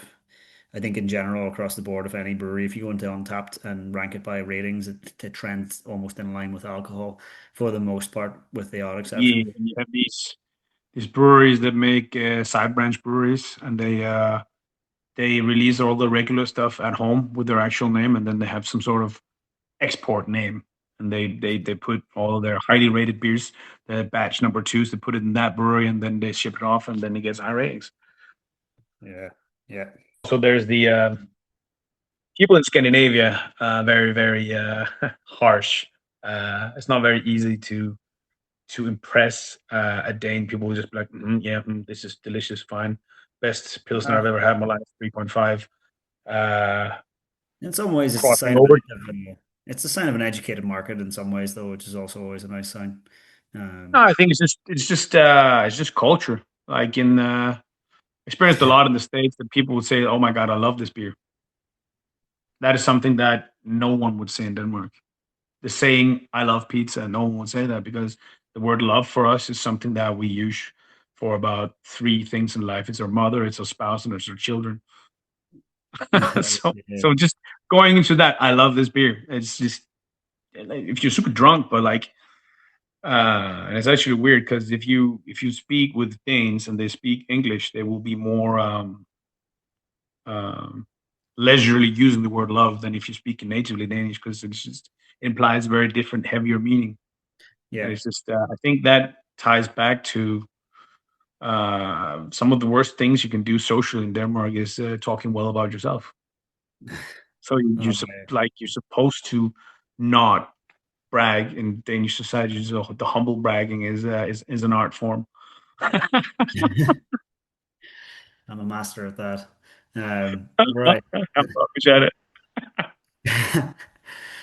A: I think in general across the board, if any brewery, if you go into Untapped and rank it by ratings, it trends almost in line with alcohol for the most part, with the odd
C: Yeah,
A: exception.
C: and you have these breweries that make side branch breweries, and they release all the regular stuff at home with their actual name, and then they have some sort of export name, and they put all of their highly rated beers, the batch number twos, they put it in that brewery, and then they ship it off, and then it gets high ratings.
A: Yeah, yeah.
C: So there's the people in Scandinavia, very very harsh. It's not very easy to impress a Dane. People will just be like, yeah, this is delicious, fine, best pilsner I've
A: Uh,
C: ever had in my life, 3.5. Uh,
A: in some ways, it's a
C: Crossing
A: sign
C: over.
A: it's a sign of an educated market in some ways, though, which is also always a nice sign.
C: No,
A: Um,
C: I think it's just culture. Like in experienced a lot in the States that people would say, "Oh my God, I love this beer." That is something that no one would say in Denmark. The saying "I love pizza," no one would say that because the word "love" for us is something that we use for about three things in life. It's our mother, it's our spouse, and it's our children. So
A: yeah.
C: just going into that, I love this beer. It's just if you're super drunk, but like and it's actually weird because if you speak with Danes and they speak English, they will be more um, leisurely using the word love than if you speak in natively Danish because it just implies very different, heavier meaning. And
A: Yeah.
C: it's just I think that ties back to some of the worst things you can do socially in Denmark is talking well about yourself. So
A: Oh,
C: like you're supposed to not brag in Danish society. So the humble bragging is an art form.
A: yeah. I'm a master at that. Right.
C: I'm rubbish at it.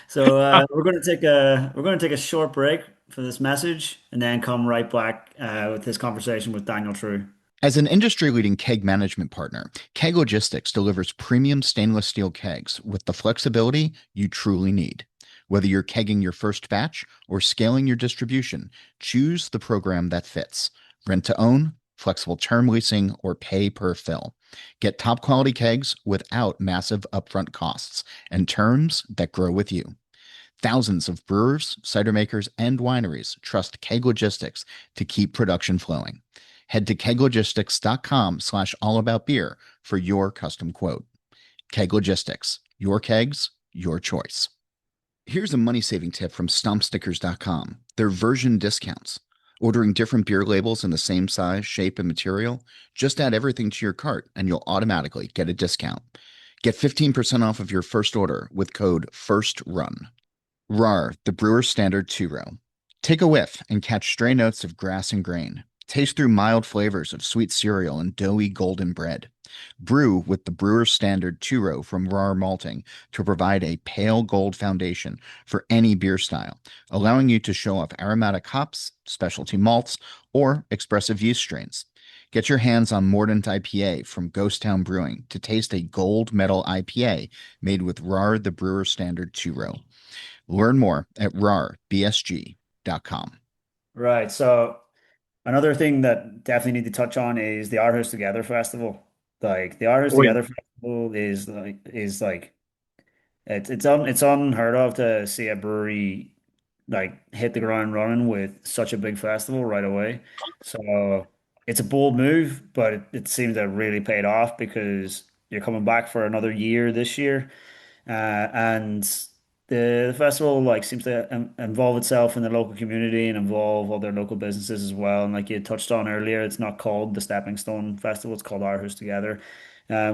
A: So we're going to take a short break for this message, and then come right back with this conversation with Daniel True.
B: As an industry leading keg management partner, Keg Logistics delivers premium stainless steel kegs with the flexibility you truly need. Whether you're kegging your first batch or scaling your distribution, choose the program that fits. Rent to own, flexible term leasing, or pay per fill. Get top quality kegs without massive upfront costs and terms that grow with you. Thousands of brewers, cider makers, and wineries trust Keg Logistics to keep production flowing. Head to keglogistics.com/allaboutbeer for your custom quote. Keg Logistics, your kegs, your choice. Here's a money saving tip from stompstickers.com. They're version discounts. Ordering different beer labels in the same size, shape, and material, just add everything to your cart and you'll automatically get a discount. Get 15% off of your first order with code FIRSTRUN. Rahr, the Brewer Standard 2-Row. Take a whiff and catch stray notes of grass and grain. Taste through mild flavors of sweet cereal and doughy golden bread. Brew with the Brewer Standard 2-Row from Rahr Malting to provide a pale gold foundation for any beer style, allowing you to show off aromatic hops, specialty malts, or expressive yeast strains. Get your hands on Mordant IPA from Ghost Town Brewing to taste a gold medal IPA made with Rahr the Brewer Standard 2-Row. Learn more at rarbsg.com.
A: Right. So another thing that definitely need to touch on is the Aarhus Together Festival. Like the Aarhus
C: Oh yeah.
A: Together Festival is like it's unheard of to see a brewery like hit the ground running with such a big festival right away. So it's a bold move, but it seems to have really paid off because you're coming back for another year this year. And the festival like seems to involve itself in the local community and involve other local businesses as well. And like you touched on earlier, it's not called the Stepping Stone Festival; it's called Aarhus Together,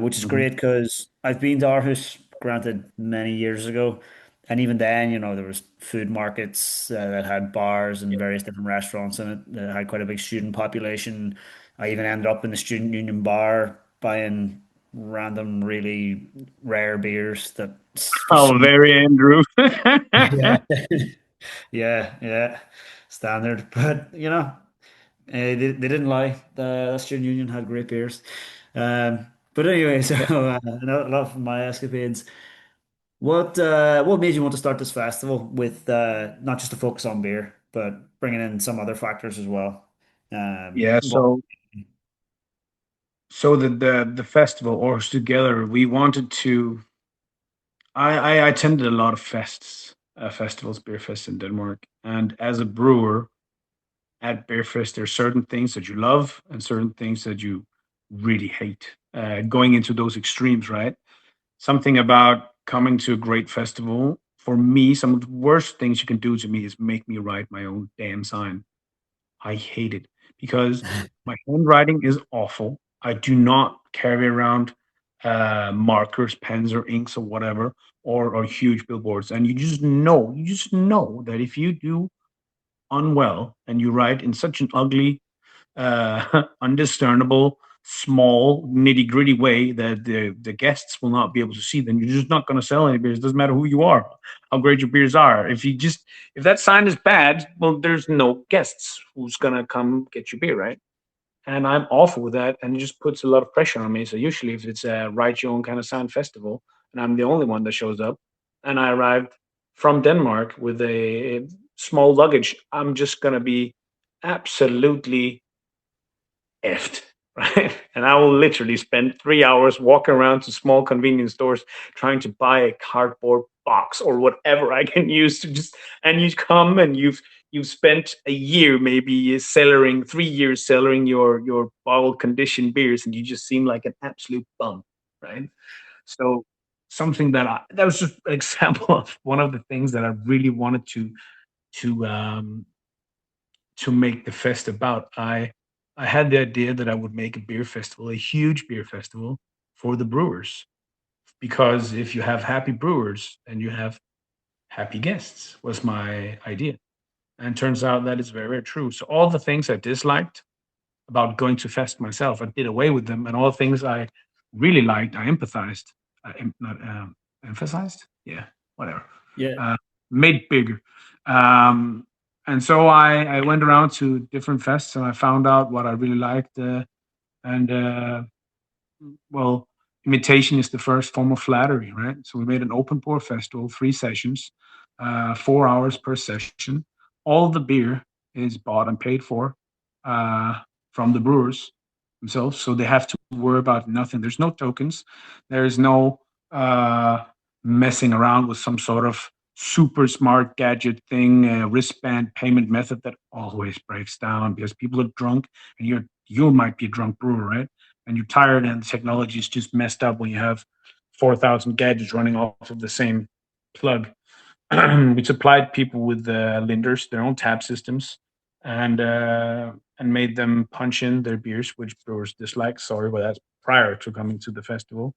A: which is
C: Mhm.
A: great because I've been to Aarhus, granted, many years ago, And even then, there was food markets that had bars and various different restaurants in it that had quite a big student population. I even ended up in the student union bar buying random, really rare beers that for
C: Oh,
A: some
C: very Andrew.
A: yeah, yeah, standard. But they didn't lie. The student union had great beers. But anyway, so
B: Yeah.
A: enough of my escapades. What made you want to start this festival with not just to focus on beer, but bringing in some other factors as well?
C: Yeah,
A: What?
C: so the festival or us together, we wanted to. I attended a lot of festivals, beer fests in Denmark, and as a brewer at beer fest, there's certain things that you love and certain things that you really hate. Going into those extremes, right? Something about coming to a great festival. For me, some of the worst things you can do to me is make me write my own damn sign. I hate it because my handwriting is awful. I do not carry around markers, pens, or inks or whatever, or huge billboards. And you just know that if you do unwell and you write in such an ugly, undiscernible, small, nitty gritty way that the guests will not be able to see, then you're just not going to sell any beers. It doesn't matter who you are, how great your beers are. If that sign is bad, well, there's no guests who's going to come get your beer, right? And I'm awful with that, and it just puts a lot of pressure on me. So usually, if it's a write your own kind of sign festival, and I'm the only one that shows up, and I arrived from Denmark with a small luggage, I'm just gonna be absolutely effed, right? And I will literally spend 3 hours walking around to small convenience stores trying to buy a cardboard box or whatever I can use to just. And you come and you've spent a year maybe cellaring 3 years cellaring your bottle conditioned beers, and you just seem like an absolute bum, right? So something that was just an example of one of the things that I really wanted to um to make the fest about. I had the idea that I would make a beer festival, a huge beer festival for the brewers. Because if you have happy brewers, and you have happy guests, was my idea. And turns out that is very, very true. So all the things I disliked about going to fest myself, I did away with them, and all the things I really liked, I empathized, not emphasized, yeah, whatever,
A: Yeah,
C: uh, made bigger. Um, and so I went around to different fests, and I found out what I really liked, and well, imitation is the first form of flattery, right? So we made an open pour festival, 3 sessions, 4 hours per session. All the beer is bought and paid for uh, from the brewers themselves, so they have to worry about nothing. There's no tokens. There is no uh, messing around with some sort of super smart gadget thing, wristband payment method that always breaks down because people are drunk, and you might be a drunk brewer, right? And you're tired, and the technology is just messed up when you have 4,000 gadgets running off of the same plug. We supplied people with linders, their own tap systems, and made them punch in their beers, which brewers dislike. Sorry, but that's prior to coming to the festival.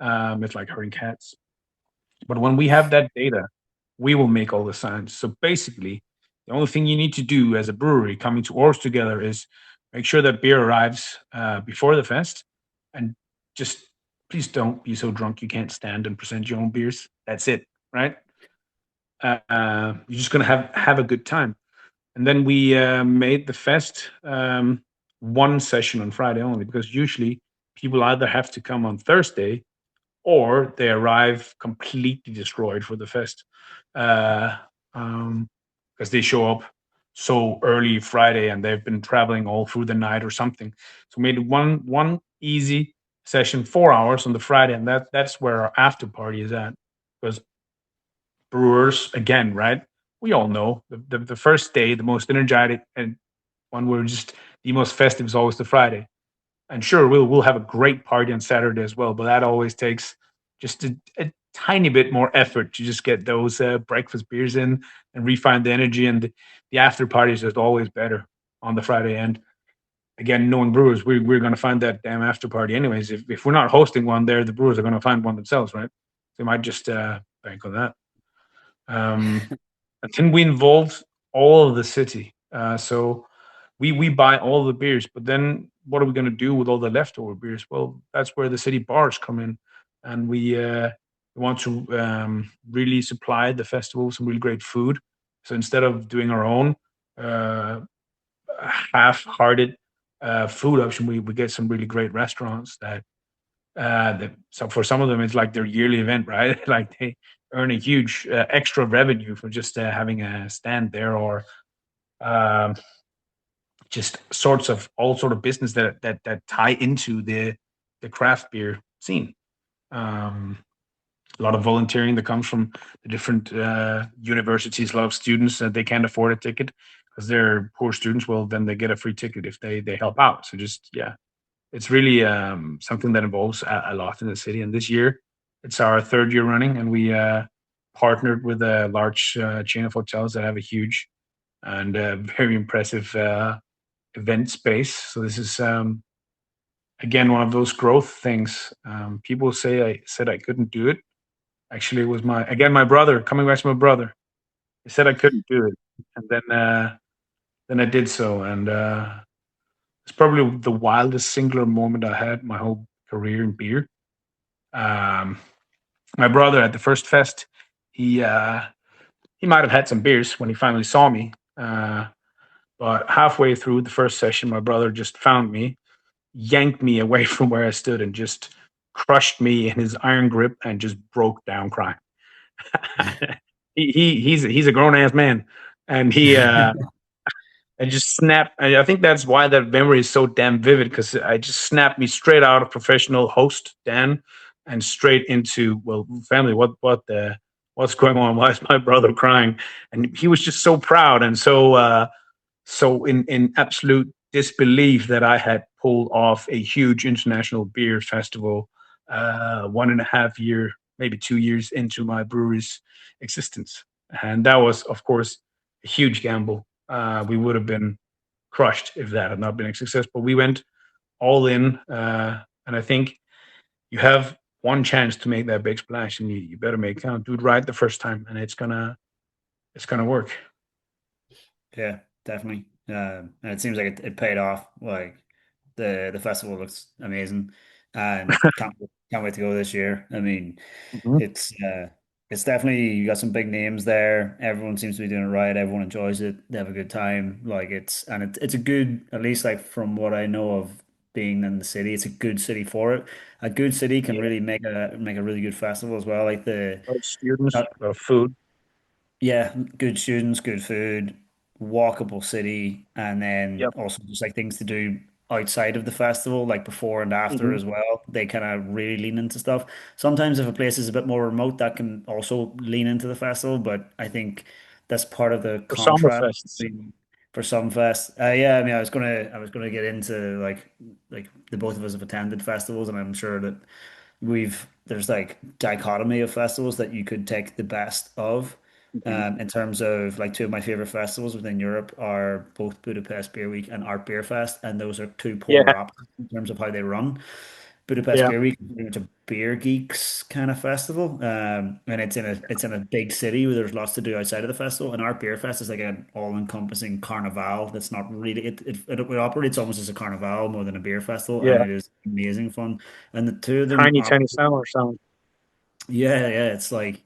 C: It's like herding cats. But when we have that data, we will make all the signs. So basically, the only thing you need to do as a brewery coming to Oars together is make sure that beer arrives before the fest, and just please don't be so drunk you can't stand and present your own beers. That's it, right? You're just gonna have a good time. And then we made the fest one session on Friday only, because usually people either have to come on Thursday or they arrive completely destroyed for the fest, uh, because they show up so early Friday and they've been traveling all through the night or something. So we made one easy session, 4 hours on the Friday, and that's where our after party is at. Because brewers, again, right? We all know the first day, the most energetic and one where just the most festive is always the Friday. And sure, we'll have a great party on Saturday as well, but that always takes just a tiny bit more effort to just get those breakfast beers in and refine the energy. And the after parties is always better on the Friday. And again, knowing brewers, we're going to find that damn after party anyways. If we're not hosting one there, the brewers are going to find one themselves, right? They might just bank on that. And then we involved all of the city. So we buy all the beers, but then what are we going to do with all the leftover beers? Well, that's where the city bars come in, and we want to really supply the festival with some really great food. So instead of doing our own uh, half-hearted food option, we get some really great restaurants so for some of them it's like their yearly event, right? Like they earn a huge extra revenue for just having a stand there, or um, just sorts of all sort of business that tie into the craft beer scene. Um, a lot of volunteering that comes from the different universities. A lot of students that they can't afford a ticket because they're poor students. Well, then they get a free ticket if they help out. So just yeah, it's really something that involves a lot in the city. And this year, it's our third year running, and we partnered with a large chain of hotels that have a huge and very impressive event space. So this is again one of those growth things. People say I said I couldn't do it. Actually, it was my brother coming back to my brother. He said I couldn't do it, and then I did so, and it's probably the wildest singular moment I had my whole career in beer. Um, my brother at the first fest, he uh, he might have had some beers when he finally saw me, but halfway through the first session, my brother just found me, yanked me away from where I stood, and just crushed me in his iron grip and just broke down crying. He's a grown ass man, and he and just snapped. I think that's why that memory is so damn vivid, because I just snapped me straight out of professional host Dan and straight into, well, family. What's going on? Why is my brother crying? And he was just so proud and so in absolute disbelief that I had pulled off a huge international beer festival 1.5 year, maybe 2 years into my brewery's existence. And that was, of course, a huge gamble. We would have been crushed if that had not been a success. But we went all in, and I think you have one chance to make that big splash, and you better make count. Do it right the first time, and it's gonna work.
A: Yeah, definitely. And it seems like it paid off. Like the festival looks amazing, and can't wait to go this year. I mean,
C: Mhm.
A: it's definitely you got some big names there. Everyone seems to be doing it right. Everyone enjoys it. They have a good time. Like it's a good, at least like from what I know of being in the city, it's a good city for it. A good city can
C: Yeah,
A: really make a really good festival as well. Like
C: a lot of students,
A: uh,
C: a lot of food.
A: yeah, good students, good food, walkable city, and then
C: Yep.
A: also just like things to do outside of the festival, like before and after
C: Hmm.
A: as well. They kind of really lean into stuff. Sometimes if a place is a bit more remote, that can also lean into the festival, but I think that's part of the
C: For
A: contrast
C: Summerfests.
A: for some fest. Yeah, I mean, I was gonna get into like the both of us have attended festivals, and I'm sure that there's like dichotomy of festivals that you could take the best of.
C: Mhm.
A: In terms of like two of my favorite festivals within Europe are both Budapest Beer Week and Art Beer Fest, and those are two
C: Yeah,
A: polar opposites in terms of how they run. Budapest
C: yeah.
A: Beer Week is pretty much a beer geeks kind of festival, and it's in a big city where there's lots to do outside of the festival. And Art Beer Fest is like an all-encompassing carnival that's not really it operates almost as a carnival more than a beer festival, and
C: Yeah.
A: it is amazing fun. And the two of them
C: Tiny, tiny
A: operate.
C: summer sound.
A: Yeah, it's like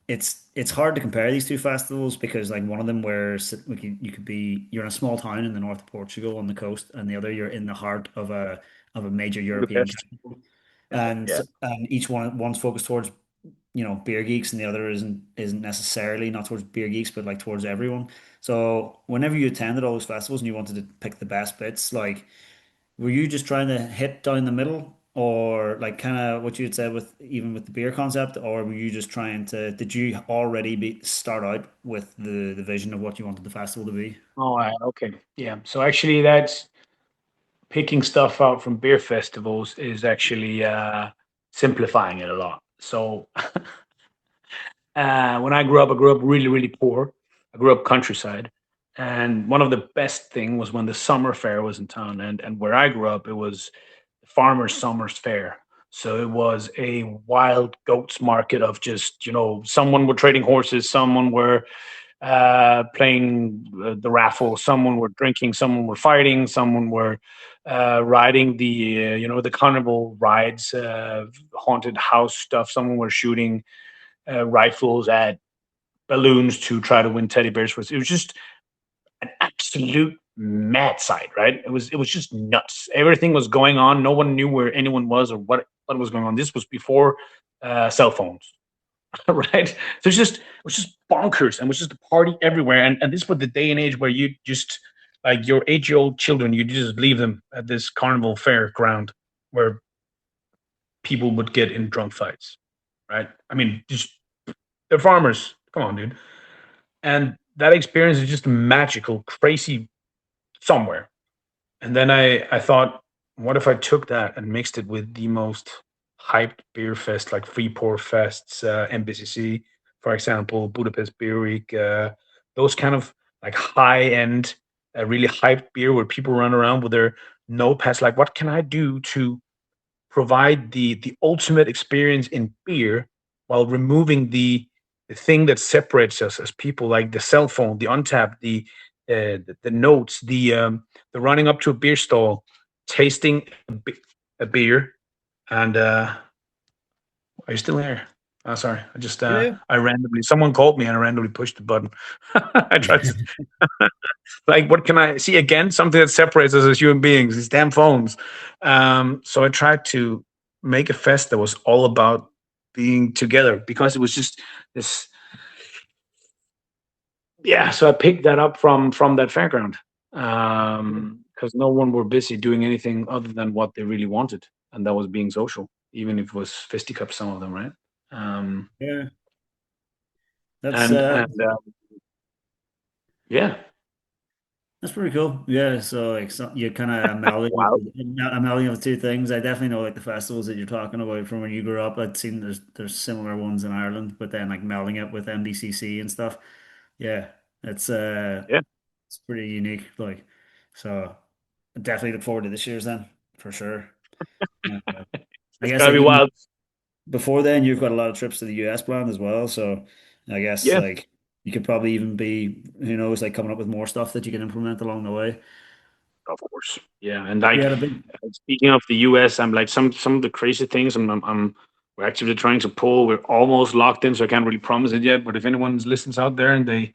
A: it's hard to compare these two festivals because like one of them where like you could be you're in a small town in the north of Portugal on the coast, and the other you're in the heart of a major European
C: Budapest.
A: capital, and
C: Yeah.
A: and one's focused towards beer geeks, and the other isn't necessarily not towards beer geeks, but like towards everyone. So whenever you attended all those festivals and you wanted to pick the best bits, like were you just trying to hit down the middle, or like kind of what you had said with even with the beer concept, or were you just trying to, did you already start out with the vision of what you wanted the festival to be?
C: Oh, okay. Yeah. So actually, that's picking stuff out from beer festivals is actually simplifying it a lot. So when I grew up really, really poor. I grew up countryside, and one of the best thing was when the summer fair was in town. And where I grew up, it was the farmers' summer's fair. So it was a wild goats market of just, someone were trading horses, someone were playing the raffle, someone were drinking, someone were fighting, someone were riding the carnival rides, haunted house stuff. Someone were shooting rifles at balloons to try to win teddy bears for us. It was just an absolute mad sight, right? It was just nuts. Everything was going on. No one knew where anyone was or what was going on. This was before cell phones, right? So it was just bonkers and it was just a party everywhere. And this was the day and age where you just like your 8 year old children, you just leave them at this carnival fair ground where people would get in drunk fights, right? I mean, just they're farmers. Come on, dude. And that experience is just magical, crazy somewhere. And then I thought, what if I took that and mixed it with the most hyped beer fest like Freeport Fests, MBCC, for example, Budapest Beer Week, those kind of like high end, really hyped beer where people run around with their notepads. Like, what can I do to provide the ultimate experience in beer while removing the thing that separates us as people, like the cell phone, the untap, the notes, the running up to a beer stall, tasting a beer, and are you still here? Oh, sorry. I just
A: Yeah.
C: I randomly someone called me and I randomly pushed the button. I tried to like what can I see again? Something that separates us as human beings, these damn phones. So I tried to make a fest that was all about being together because it was just this. Yeah, so I picked that up from that fairground because no one were busy doing anything other than what they really wanted, and that was being social, even if it was fisticuffs, some of them, right? Um,
A: Yeah. That's
C: and
A: uh
C: and yeah,
A: that's pretty cool. Yeah, so like you kind of
C: wow,
A: amalgaming of the two things. I definitely know like the festivals that you're talking about from when you grew up. I'd seen there's similar ones in Ireland, but then like melding it with MDCC and stuff. Yeah, it's uh
C: yeah,
A: it's pretty unique. Like, so I definitely look forward to this year's then for sure. Uh, I
C: it's
A: guess
C: gonna
A: like
C: be
A: even
C: wild.
A: before then, you've got a lot of trips to the US planned as well. So I guess
C: Yeah,
A: like you could probably even be, who knows, like coming up with more stuff that you can implement along the way.
C: of course. Yeah, and like
A: Yeah, the big
C: speaking of the US, I'm like some of the crazy things I'm we're actively trying to pull. We're almost locked in, so I can't really promise it yet. But if anyone's listens out there and they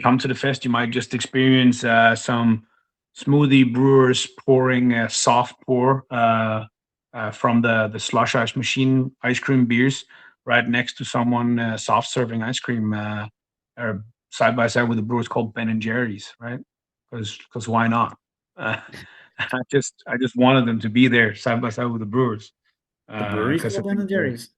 C: come to the fest, you might just experience some smoothie brewers pouring a soft pour from the slush ice machine ice cream beers right next to someone soft serving ice cream or side by side with the brewers called Ben and Jerry's, right? Because why not? Uh, I just wanted them to be there side by side with the Brewers
A: the breweries
C: because I
A: called Ben
C: think
A: and Jerry's.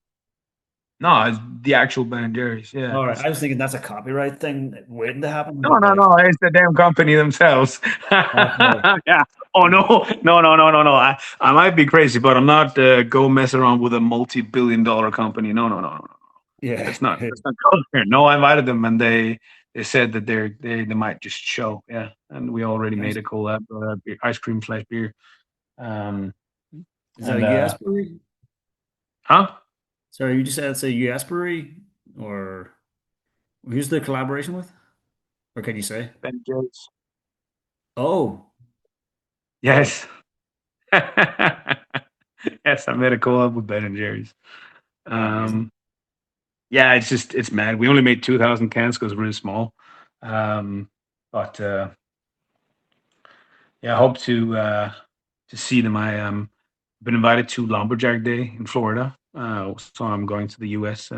C: no, it's the actual Ben and Jerry's. Yeah,
A: All right,
C: it's
A: I was thinking that's a copyright thing waiting to happen,
C: no,
A: but
C: no,
A: like,
C: no. It's the damn company themselves.
A: okay,
C: Yeah. Oh no, no, no, no, no, no. I might be crazy, but I'm not go mess around with a multi-billion-dollar company. No, no, no, no, no.
A: yeah,
C: That's not. That's not going here. No, I invited them, and they said that they might just show. Yeah, and we already made
A: nice.
C: a collab, ice cream slash beer. Um,
A: Is that a
C: and
A: US brewery?
C: huh?
A: Sorry, you just said it's a US brewery, or who's the collaboration with? Or can you say?
C: Ben Jerry's.
A: Oh, wow,
C: Yes. Yes, I made a collab with Ben and Jerry's.
A: amazing.
C: Um, yeah, it's mad. We only made 2,000 cans because we're really small. But yeah, I hope to see them. I been invited to Lumberjack Day in Florida, so I'm going to the U.S.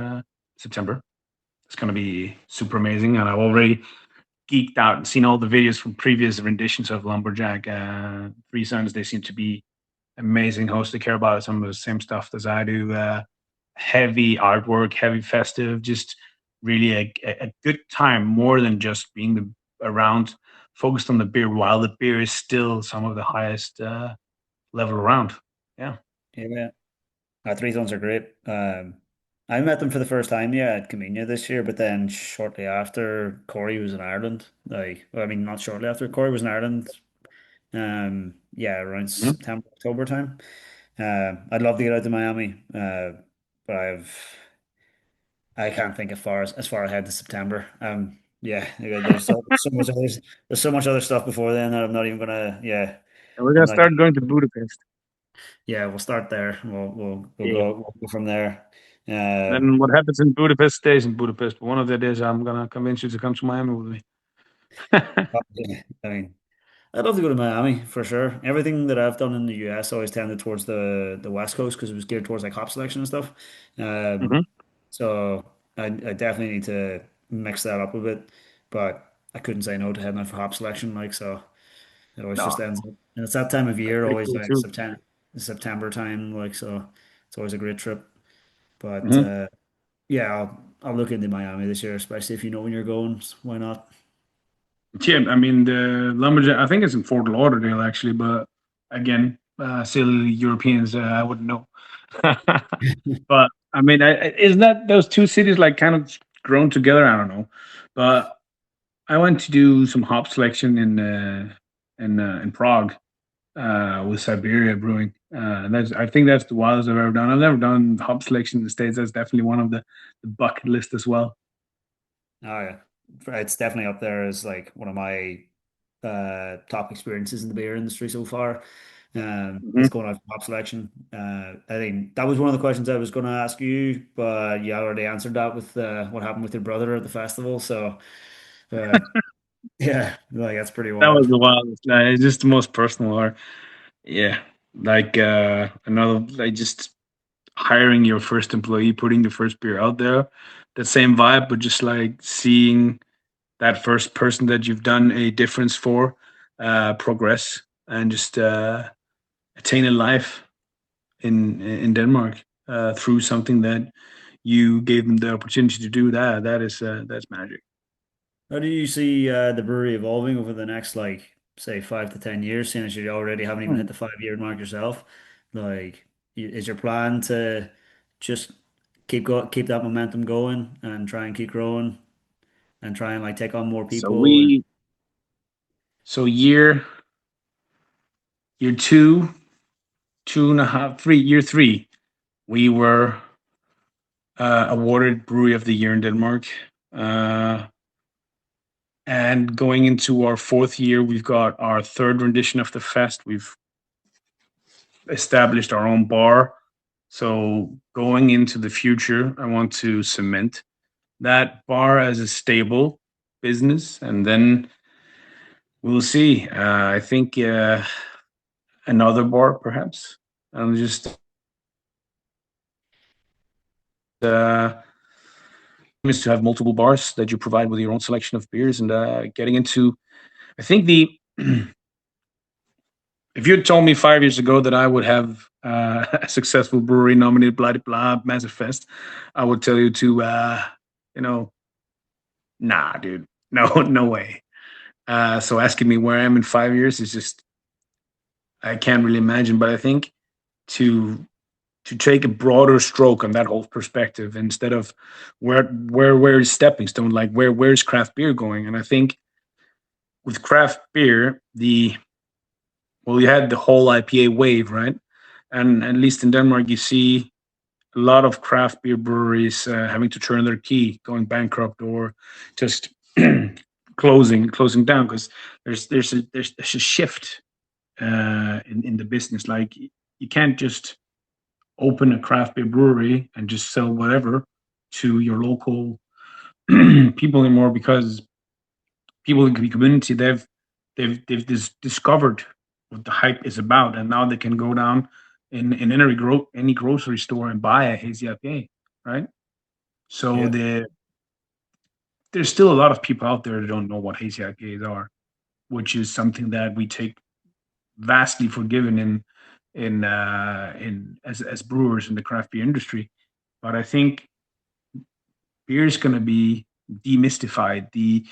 C: September. It's gonna be super amazing, and I've already geeked out and seen all the videos from previous renditions of Lumberjack. Three Sons, they seem to be amazing hosts. They care about some of the same stuff as I do. Heavy artwork, heavy festive, just really a good time more than just being around focused on the beer while the beer is still some of the highest level around. Yeah.
A: Yeah. Three Tones are great. I met them for the first time, yeah, at Comenia this year, but then shortly after Corey was in Ireland. Like, well, I mean, not shortly after Corey was in Ireland. Yeah, around
C: Mhm.
A: September, October time. I'd love to get out to Miami, but I can't think as far ahead to September. Yeah, there's so much other stuff before then that I'm not even gonna. Yeah,
C: And we're
A: I'm
C: gonna
A: not.
C: start going to Budapest.
A: Yeah, we'll start there.
C: Yeah.
A: We'll go from there. Uh,
C: Then what happens in Budapest stays in Budapest. But one of the days I'm gonna convince you to come to Miami with me.
A: I mean, I'd love to go to Miami for sure. Everything that I've done in the US always tended towards the West Coast because it was geared towards like hop selection and stuff.
C: Hmm.
A: So I definitely need to mix that up a bit, but I couldn't say no to heading out for hop selection. Like so, it always just
C: No,
A: ends up, and it's that time of
C: that's
A: year,
C: pretty
A: always
C: cool
A: like
C: too.
A: September time. Like so, it's always a great trip. But
C: Hmm.
A: yeah, I'll look into Miami this year, especially if you know when you're going. Why not?
C: Yeah, I mean the lumberjack. I think it's in Fort Lauderdale actually, but again, silly Europeans, I wouldn't know. But I mean, isn't that those two cities like kind of grown together? I don't know, but I went to do some hop selection in Prague with Siberia Brewing. And that's I think that's the wildest I've ever done. I've never done hop selection in the States. That's definitely one of the bucket list as well.
A: Oh yeah, it's definitely up there as like one of my top experiences in the beer industry so far.
C: Hmm.
A: It's going out for pop selection. I think that was one of the questions I was going to ask you, but you already answered that with what happened with your brother at the festival. So uh, yeah, like that's pretty
C: That was
A: wild.
C: the wildest. It's just the most personal. Or yeah, like another like just hiring your first employee, putting the first beer out there. That same vibe, but just like seeing that first person that you've done a difference for progress and just attain a life in Denmark through something that you gave them the opportunity to do. That is that's magic.
A: How do you see the brewery evolving over the next like say 5 to 10 years, seeing as you already haven't even hit
C: Hmm.
A: the 5 year mark yourself? Like, is your plan to just keep that momentum going and try and keep growing and try and like take on more
C: So
A: people and
C: we so year two, 2.5, year three, we were awarded Brewery of the Year in Denmark. Uh, and going into our fourth year, we've got our third rendition of the fest. We've established our own bar. So going into the future, I want to cement that bar as a stable business, and then we'll see. I think another bar, perhaps. I'm just uh, is to have multiple bars that you provide with your own selection of beers, and getting into. I think the if you had told me 5 years ago that I would have a successful brewery nominated blah blah blah massive fest, I would tell you to you know nah, dude, no no way. So asking me where I am in 5 years is just I can't really imagine. But I think to take a broader stroke on that whole perspective instead of where is stepping stone, like where's craft beer going. And I think with craft beer, the well, you had the whole IPA wave, right? And at least in Denmark, you see a lot of craft beer breweries having to turn their key, going bankrupt, or just closing down because there's a shift in the business. Like you can't just open a craft beer brewery and just sell whatever to your local people anymore because people in the community they've discovered what the hype is about, and now they can go down in any grocery store and buy a hazy IPA, right? So
A: yeah.
C: there's still a lot of people out there that don't know what hazy IPAs are, which is something that we take vastly for given in as brewers in the craft beer industry. But I think beer is going to be demystified. The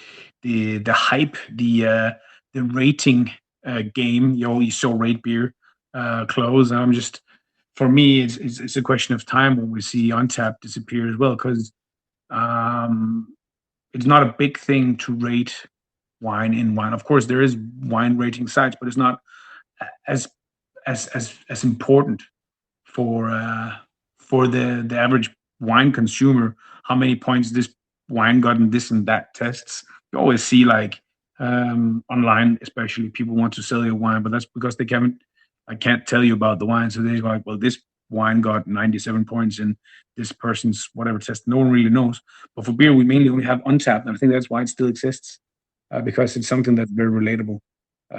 C: hype, the rating game. You saw rate beer close. I'm just for me, it's a question of time when we see Untapped disappear as well because um, it's not a big thing to rate wine in wine. Of course, there is wine rating sites, but it's not as as important. for the average wine consumer, how many points this wine got in this and that tests. You always see like online, especially people want to sell you wine, but that's because they can't. I can't tell you about the wine, so they're like, well, this wine got 97 points in this person's whatever test. No one really knows. But for beer, we mainly only have Untapped, and I think that's why it still exists because it's something that's very relatable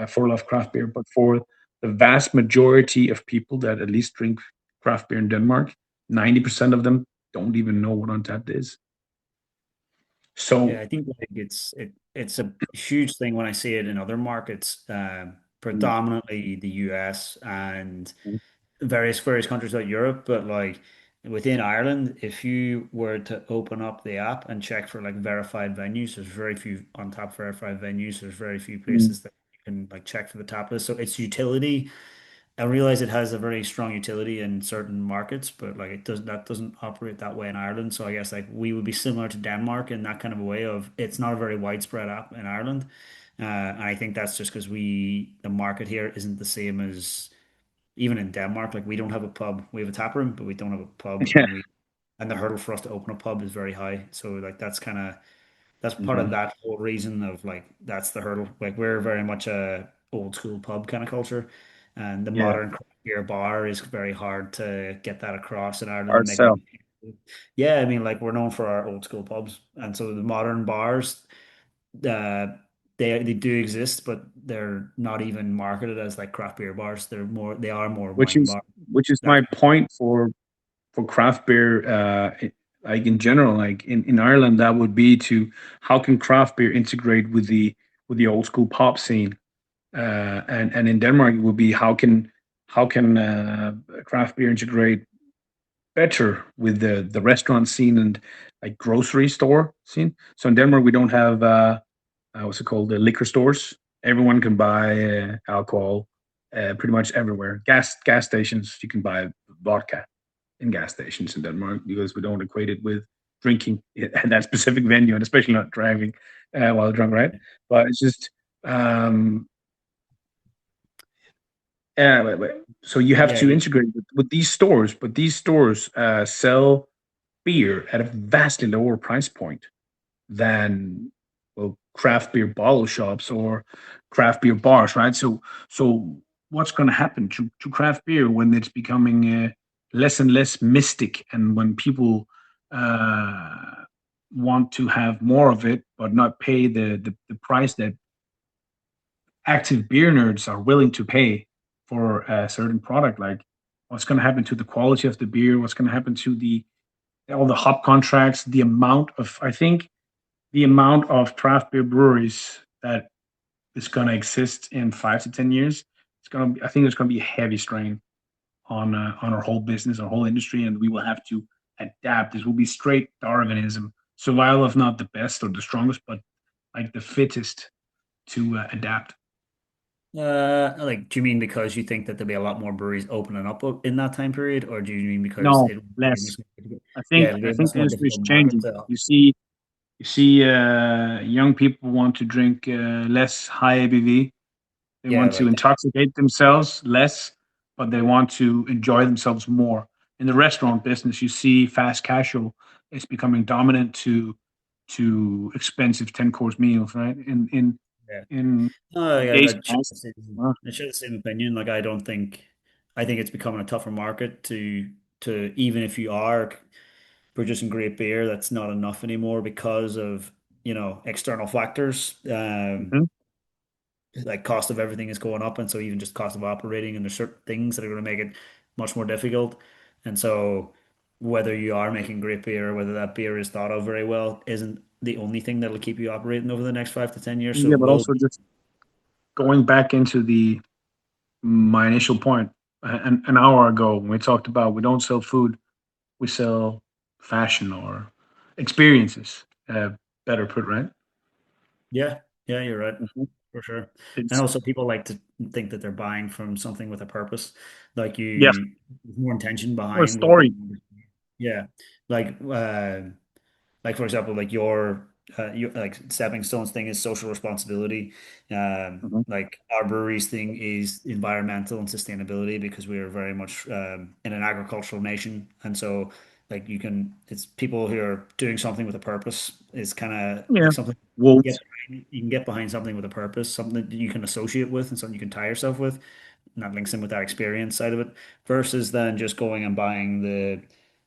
C: for a lot of craft beer. But for the vast majority of people that at least drink craft beer in Denmark, 90% of them don't even know what Untapped is.
A: Yeah,
C: So,
A: I think like it's a huge thing when I see it in other markets, predominantly the US and various countries like Europe, but like within Ireland, if you were to open up the app and check for like verified venues, there's very few on tap verified venues. There's very few places that you can like check for the tap list. So its utility, I realize it has a very strong utility in certain markets, but like it does that doesn't operate that way in Ireland. So I guess like we would be similar to Denmark in that kind of a way of it's not a very widespread app in Ireland. And I think that's just because the market here isn't the same as even in Denmark. Like we don't have a pub. We have a tap room, but we don't have a pub,
C: yeah.
A: and the hurdle for us to open a pub is very high. So like that's part of
C: Mhm.
A: that whole reason of like that's the hurdle. Like we're very much a old school pub kind of culture, and the
C: Yeah.
A: modern craft beer bar is very hard to get that across in Ireland and
C: Hard
A: make it.
C: sell.
A: Yeah, I mean, like we're known for our old school pubs, and so the modern bars, uh, they do exist, but they're not even marketed as like craft beer bars. They are more
C: which
A: wine
C: is
A: bars.
C: which is
A: That
C: my point for craft beer like in general, like in Ireland, that would be to how can craft beer integrate with the old school pop scene, and in Denmark it would be how can craft beer integrate better with the restaurant scene and like grocery store scene. So in Denmark we don't have what's it called, the liquor stores. Everyone can buy alcohol pretty much everywhere. Gas stations, you can buy vodka in gas stations in Denmark because we don't equate it with drinking at that specific venue, and especially not driving while drunk, right? But it's just so you have
A: yeah,
C: to integrate with these stores, but these stores sell beer at a vastly lower price point than, well, craft beer bottle shops or craft beer bars, right? So what's going to happen to craft beer when it's becoming less and less mystic, and when people uh, want to have more of it, but not pay the price that active beer nerds are willing to pay for a certain product? Like, what's going to happen to the quality of the beer? What's going to happen to the all the hop contracts? The amount of, I think the amount of craft beer breweries that is going to exist in 5 to 10 years, it's going to be, I think there's going to be a heavy strain on our whole business, our whole industry, and we will have to adapt. This will be straight Darwinism, survival of not the best or the strongest, but like the fittest to adapt.
A: like, do you mean because you think that there'll be a lot more breweries opening up in that time period, or do you mean because
C: No,
A: it will be a
C: less.
A: yeah, it'll be
C: I
A: a
C: think
A: much
C: the
A: more
C: industry is
A: difficult market
C: changing.
A: to
C: You see, young people want to drink less high ABV. They
A: yeah,
C: want to
A: like that.
C: intoxicate themselves less, but they want to enjoy themselves more. In the restaurant business, you see fast casual is becoming dominant to expensive 10-course meals, right?
A: Yeah.
C: In
A: No,
C: like
A: I,
C: days
A: I share
C: past.
A: the same, I share the same opinion. Like, I think it's becoming a tougher market to even if you are producing great beer, that's not enough anymore because of, external factors.
C: Mhm.
A: Like cost of everything is going up, and so even just cost of operating, and there's certain things that are going to make it much more difficult. And so whether you are making great beer, whether that beer is thought of very well, isn't the only thing that'll keep you operating over the next 5 to 10 years. So
C: Yeah,
A: it
C: but
A: will.
C: also just going back into the my initial point an hour ago when we talked about we don't sell food, we sell fashion or experiences. Better put, right?
A: Yeah, yeah, you're right.
C: Mhm.
A: For sure. And
C: It's
A: also people like to think that they're buying from something with a purpose. Like
C: yeah,
A: there's more intention
C: or a
A: behind what
C: story.
A: yeah. Like like for example, like your like stepping stones thing is social responsibility.
C: Mhm.
A: Like our breweries thing is environmental and sustainability because we are very much in an agricultural nation, and so like it's people who are doing something with a purpose is kind of
C: Yeah.
A: like something you
C: Wolves.
A: get you can get behind something with a purpose, something that you can associate with, and something you can tie yourself with, and that links in with that experience side of it, versus then just going and buying the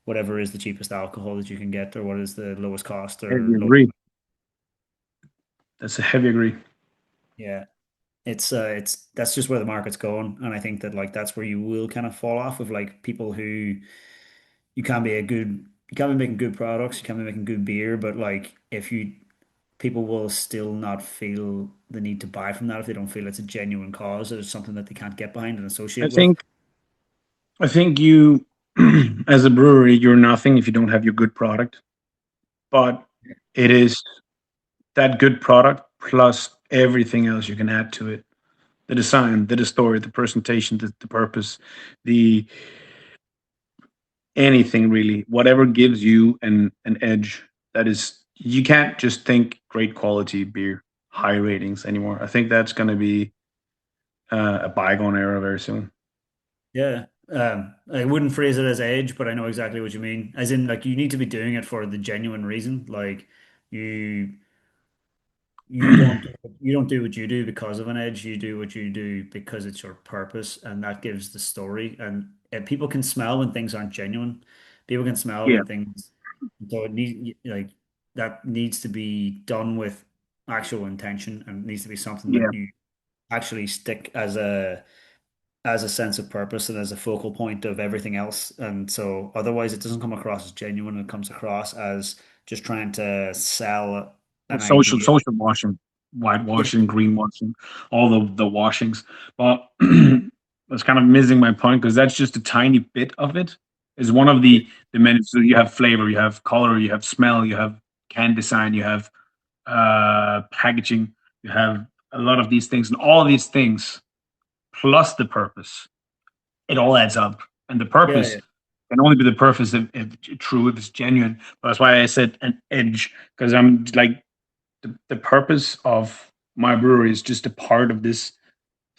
A: whatever is the cheapest alcohol that you can get, or what is the lowest cost or
C: Heavy
A: low.
C: agree. That's a heavy agree.
A: Yeah, it's that's just where the market's going, and I think that like that's where you will kind of fall off with like people who you can be making good products, you can be making good beer, but like if you people will still not feel the need to buy from that if they don't feel it's a genuine cause or it's something that they can't get behind and
C: I
A: associate with.
C: think I think you, as a brewery, you're nothing if you don't have your good product. But it is that good product plus everything else you can add to it: the design, the story, the presentation, the purpose, the anything really, whatever gives you an edge. That is, you can't just think great quality beer, high ratings anymore. I think that's going to be a bygone era very soon.
A: Yeah. I wouldn't phrase it as age, but I know exactly what you mean. As in, like, you need to be doing it for the genuine reason. Like, you you don't do what you do because of an edge. You do what you do because it's your purpose, and that gives the story. And people can smell when things aren't genuine. People can smell
C: Yeah,
A: when things. So it needs like that needs to be done with actual intention, and it needs to be something
C: yeah.
A: that you actually stick as a sense of purpose and as a focal point of everything else. And so otherwise it doesn't come across as genuine. It comes across as just trying to sell an idea.
C: Social washing,
A: Yeah,
C: whitewashing, greenwashing, all the washings. But that's kind of missing my point because that's just a tiny bit of it. Is one of
A: yeah,
C: the many. So you have flavor, you have color, you have smell, you have can design, you have packaging, you have a lot of these things, and all these things plus the purpose, it all adds up. And the purpose
A: yeah,
C: can only be the purpose if true, if it's genuine. But that's why I said an edge because I'm like the purpose of my brewery is just a part of this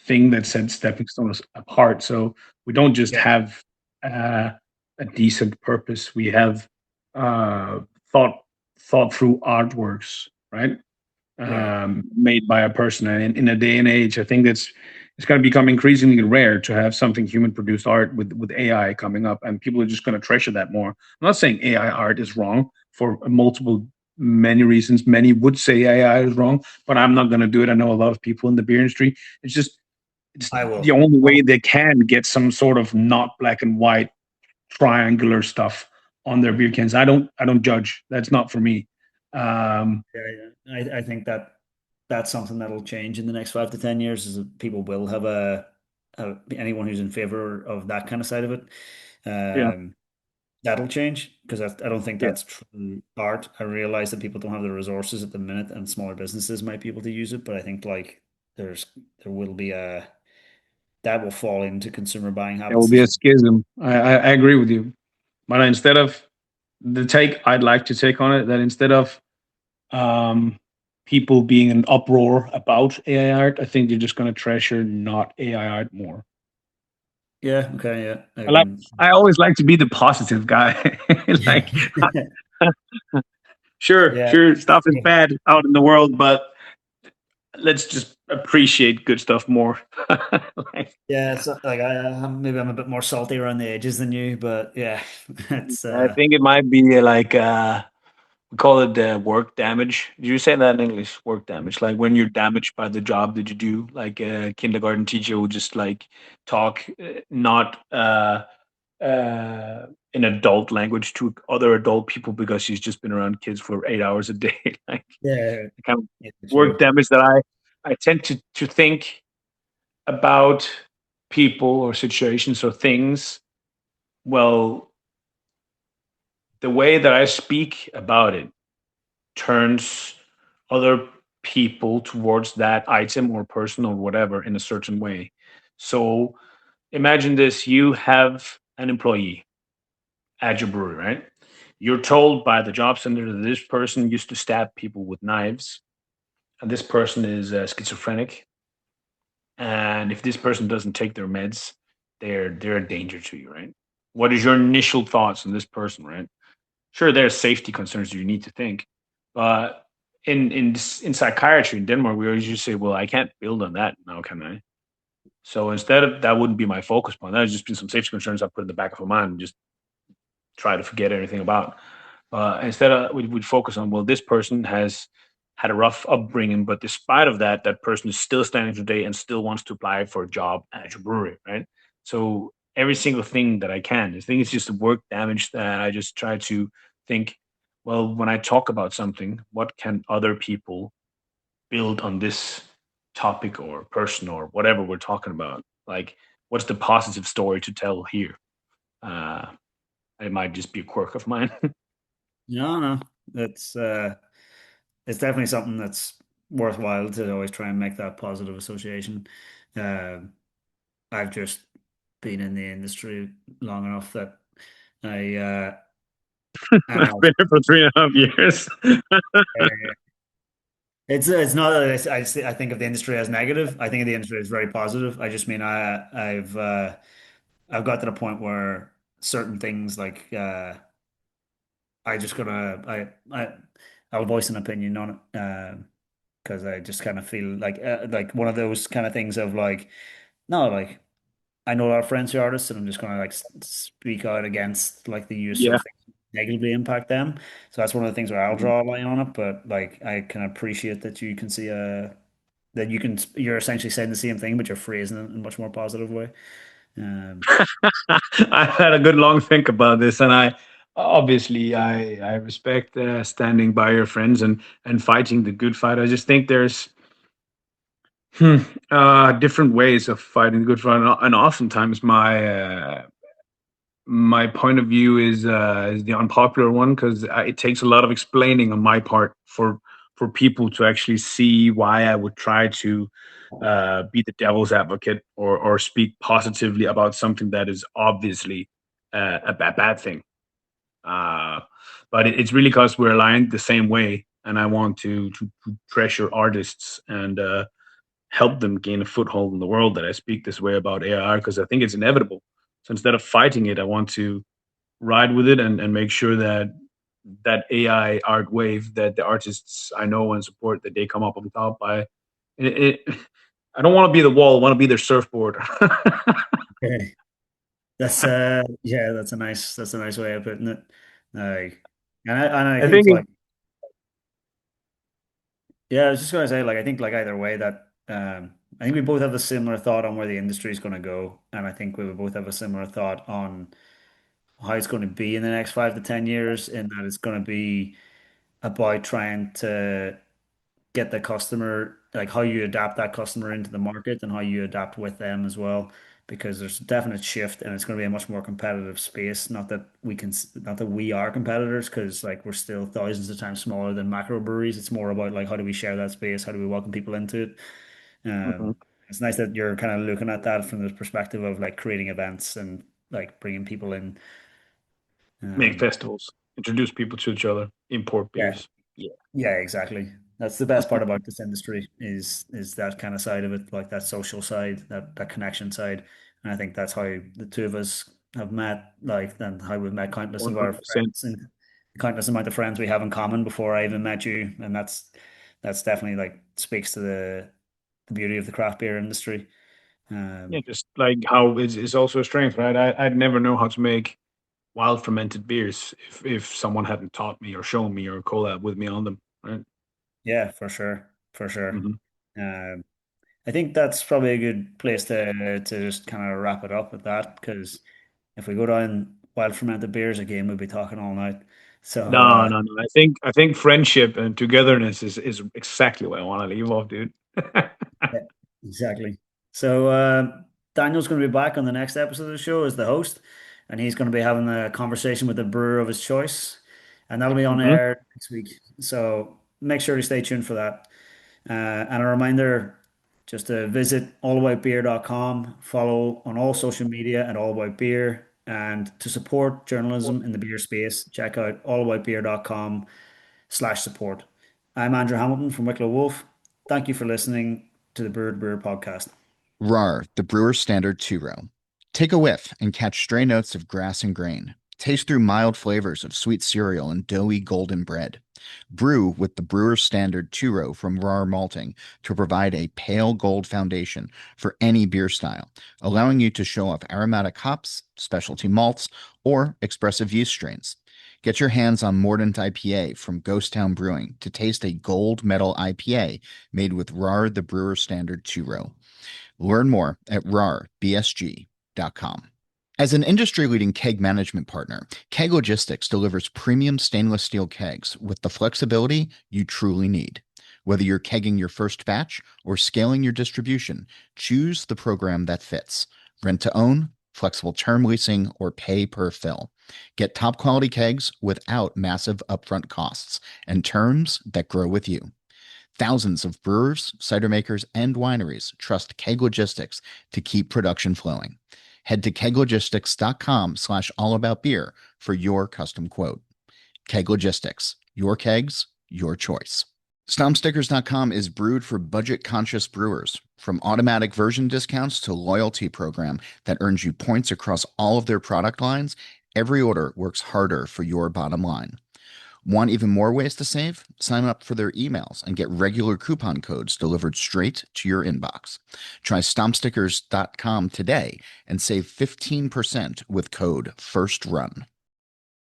C: thing that sets stepping stones apart. So we don't just
A: yeah,
C: have uh, a decent purpose. We have uh, thought thought through artworks, right?
A: yeah,
C: Made by a person. And in a day and age, I think it's going to become increasingly rare to have something human produced art with AI coming up, and people are just going to treasure that more. I'm not saying AI art is wrong for multiple many reasons. Many would say AI is wrong, but I'm not going to do it. I know a lot of people in the beer industry. It's
A: I
C: the
A: will.
C: only way they can get some sort of not black and white triangular stuff on their beer cans. I don't judge. That's not for me. Um,
A: Yeah, yeah. I think that that's something that'll change in the next 5 to 10 years is that people will have anyone who's in favor of that kind of side of it.
C: yeah,
A: Um, That'll change because I don't think
C: yeah.
A: that's true art. I realize that people don't have the resources at the minute, and smaller businesses might be able to use it. But I think like there will be a that will fall into consumer buying
C: There will
A: habits
C: be
A: as
C: a schism. I agree with you. But instead of the take I'd like to take on it, that instead of um, people being in uproar about AI art, I think they're just going to treasure not AI art more.
A: yeah. Okay, yeah, I
C: I like.
A: can.
C: I always like to be the positive guy. Like, sure,
A: Yeah,
C: sure, stuff is
A: yeah,
C: bad out in the world, but let's just appreciate good stuff more. Like,
A: yeah. So like maybe I'm a bit more salty around the edges than you, but yeah, it's
C: I think it might be like we call it work damage. Did you say that in English? Work damage, like when you're damaged by the job that you do. Like a kindergarten teacher will just like talk not in adult language to other adult people because she's just been around kids for 8 hours a day. Like
A: yeah,
C: the kind of
A: yeah, what you
C: work
A: mean.
C: damage that I tend to think about people or situations or things. Well, the way that I speak about it turns other people towards that item or person or whatever in a certain way. So imagine this: you have an employee at your brewery, right? you're told by the job center that this person used to stab people with knives, and this person is schizophrenic, and if this person doesn't take their meds, they're a danger to you, right? What is your initial thoughts on this person, right? Sure, there's safety concerns you need to think, but in psychiatry in Denmark, we always just say, "Well, I can't build on that now, can I?" So instead of that, wouldn't be my focus point. That would just be some safety concerns I put in the back of my mind and just try to forget everything about. Instead, we'd focus on, well, this person has had a rough upbringing, but despite of that, that person is still standing today and still wants to apply for a job at your brewery, right? So every single thing that I can, I think it's just the work damage that I just try to think, well, when I talk about something, what can other people build on this topic or person or whatever we're talking about? Like, what's the positive story to tell here? Uh, it might just be a quirk of mine.
A: No, no, it's it's definitely something that's worthwhile to always try and make that positive association. Um, I've just been in the industry long enough that I and
C: I've been here for 3.5 years.
A: it's not that I think of the industry as negative. I think of the industry as very positive. I just mean I've got to the point where certain things like I just gotta I'll voice an opinion on it because I just kind of feel like one of those kind of things of like no like I know a lot of friends who are artists and I'm just gonna like speak out against like the use
C: Yeah.
A: of things that negatively impact them. So that's one of the things where I'll
C: Mhm.
A: draw a line on it. But like I can appreciate that you can see a that you're essentially saying the same thing, but you're phrasing it in a much more positive way. Um,
C: I had a good long think about this, and I obviously I respect standing by your friends and fighting the good fight. I just think there's hmm, different ways of fighting the good fight, and oftentimes my point of view is the unpopular one because it takes a lot of explaining on my part for people to actually see why I would try to be the devil's advocate or speak positively about something that is obviously bad thing. Uh, but it's really because we're aligned the same way, and I want to pressure artists and help them gain a foothold in the world that I speak this way about AR because I think it's inevitable. So instead of fighting it, I want to ride with it and make sure that that AI art wave that the artists I know and support that they come up on top by it I don't want to be the wall, I want to be their surfboard.
A: okay. That's yeah, that's a nice way of putting it. Like, and I
C: I
A: think
C: think
A: like yeah, I was just gonna say like I think like either way that I think we both have a similar thought on where the industry is going to go, and I think we would both have a similar thought on how it's going to be in the next 5 to 10 years, in that it's going to be about trying to get the customer, like how you adapt that customer into the market and how you adapt with them as well. Because there's a definite shift and it's going to be a much more competitive space. Not that we are competitors, because like we're still thousands of times smaller than macro breweries. It's more about like how do we share that space? How do we welcome people into it?
C: Mhm.
A: It's nice that you're kind of looking at that from the perspective of like creating events and like bringing people in.
C: Make
A: Um,
C: festivals, introduce people to each other, import
A: yeah,
C: beers. Yeah.
A: Yeah, exactly. That's the best part about this industry is that kind of side of it, like that social side, that connection side. And I think that's how the two of us have met, like, and how we've met countless of our
C: 100%.
A: friends and the countless amount of friends we have in common before I even met you. And that's definitely like speaks to the beauty of the craft beer industry.
C: Yeah,
A: Um,
C: just like how it's also a strength, right? I'd never know how to make wild fermented beers if someone hadn't taught me or shown me or collab with me on them, right?
A: yeah, for sure, for sure.
C: Hmm.
A: Um, I think that's probably a good place to just kind of wrap it up with that, because if we go down wild fermented beers again, we'll be talking all night. So
C: No, no, no. I think friendship and togetherness is exactly what I want to leave off, dude.
A: yeah, exactly. So Daniel's going to be back on the next episode of the show as the host, and he's going to be having a conversation with the brewer of his choice, and that'll be on
C: Hmm.
A: air next week. So make sure to stay tuned for that. And a reminder just to visit allaboutbeer.com, follow on all social media at All About Beer. And to support journalism in the beer space, check out allaboutbeer.com/support. I'm Andrew Hamilton from Wicklow Wolf. Thank you for listening to the Brewer to Brewer podcast.
B: Rahr, the Brewer Standard 2-Row. Take a whiff and catch stray notes of grass and grain. Taste through mild flavors of sweet cereal and doughy golden bread. Brew with the Brewer Standard 2-Row from Rahr Malting to provide a pale gold foundation for any beer style, allowing you to show off aromatic hops, specialty malts, or expressive yeast strains. Get your hands on Mordant IPA from Ghost Town Brewing to taste a gold medal IPA made with Rahr the Brewer Standard 2-Row. Learn more at rahrbsg.com. As an industry-leading keg management partner, Keg Logistics delivers premium stainless steel kegs with the flexibility you truly need. Whether you're kegging your first batch or scaling your distribution, choose the program that fits. Rent to own, flexible term leasing, or pay per fill. Get top quality kegs without massive upfront costs and terms that grow with you. Thousands of brewers, cider makers, and wineries trust Keg Logistics to keep production flowing. Head to keglogistics.com/allaboutbeer for your custom quote. Keg Logistics, your kegs, your choice. Stompstickers.com is brewed for budget-conscious brewers. From automatic version discounts to loyalty program that earns you points across all of their product lines, every order works harder for your bottom line. Want even more ways to save? Sign up for their emails and get regular coupon codes delivered straight to your inbox. Try stompstickers.com today and save 15% with code FIRSTRUN.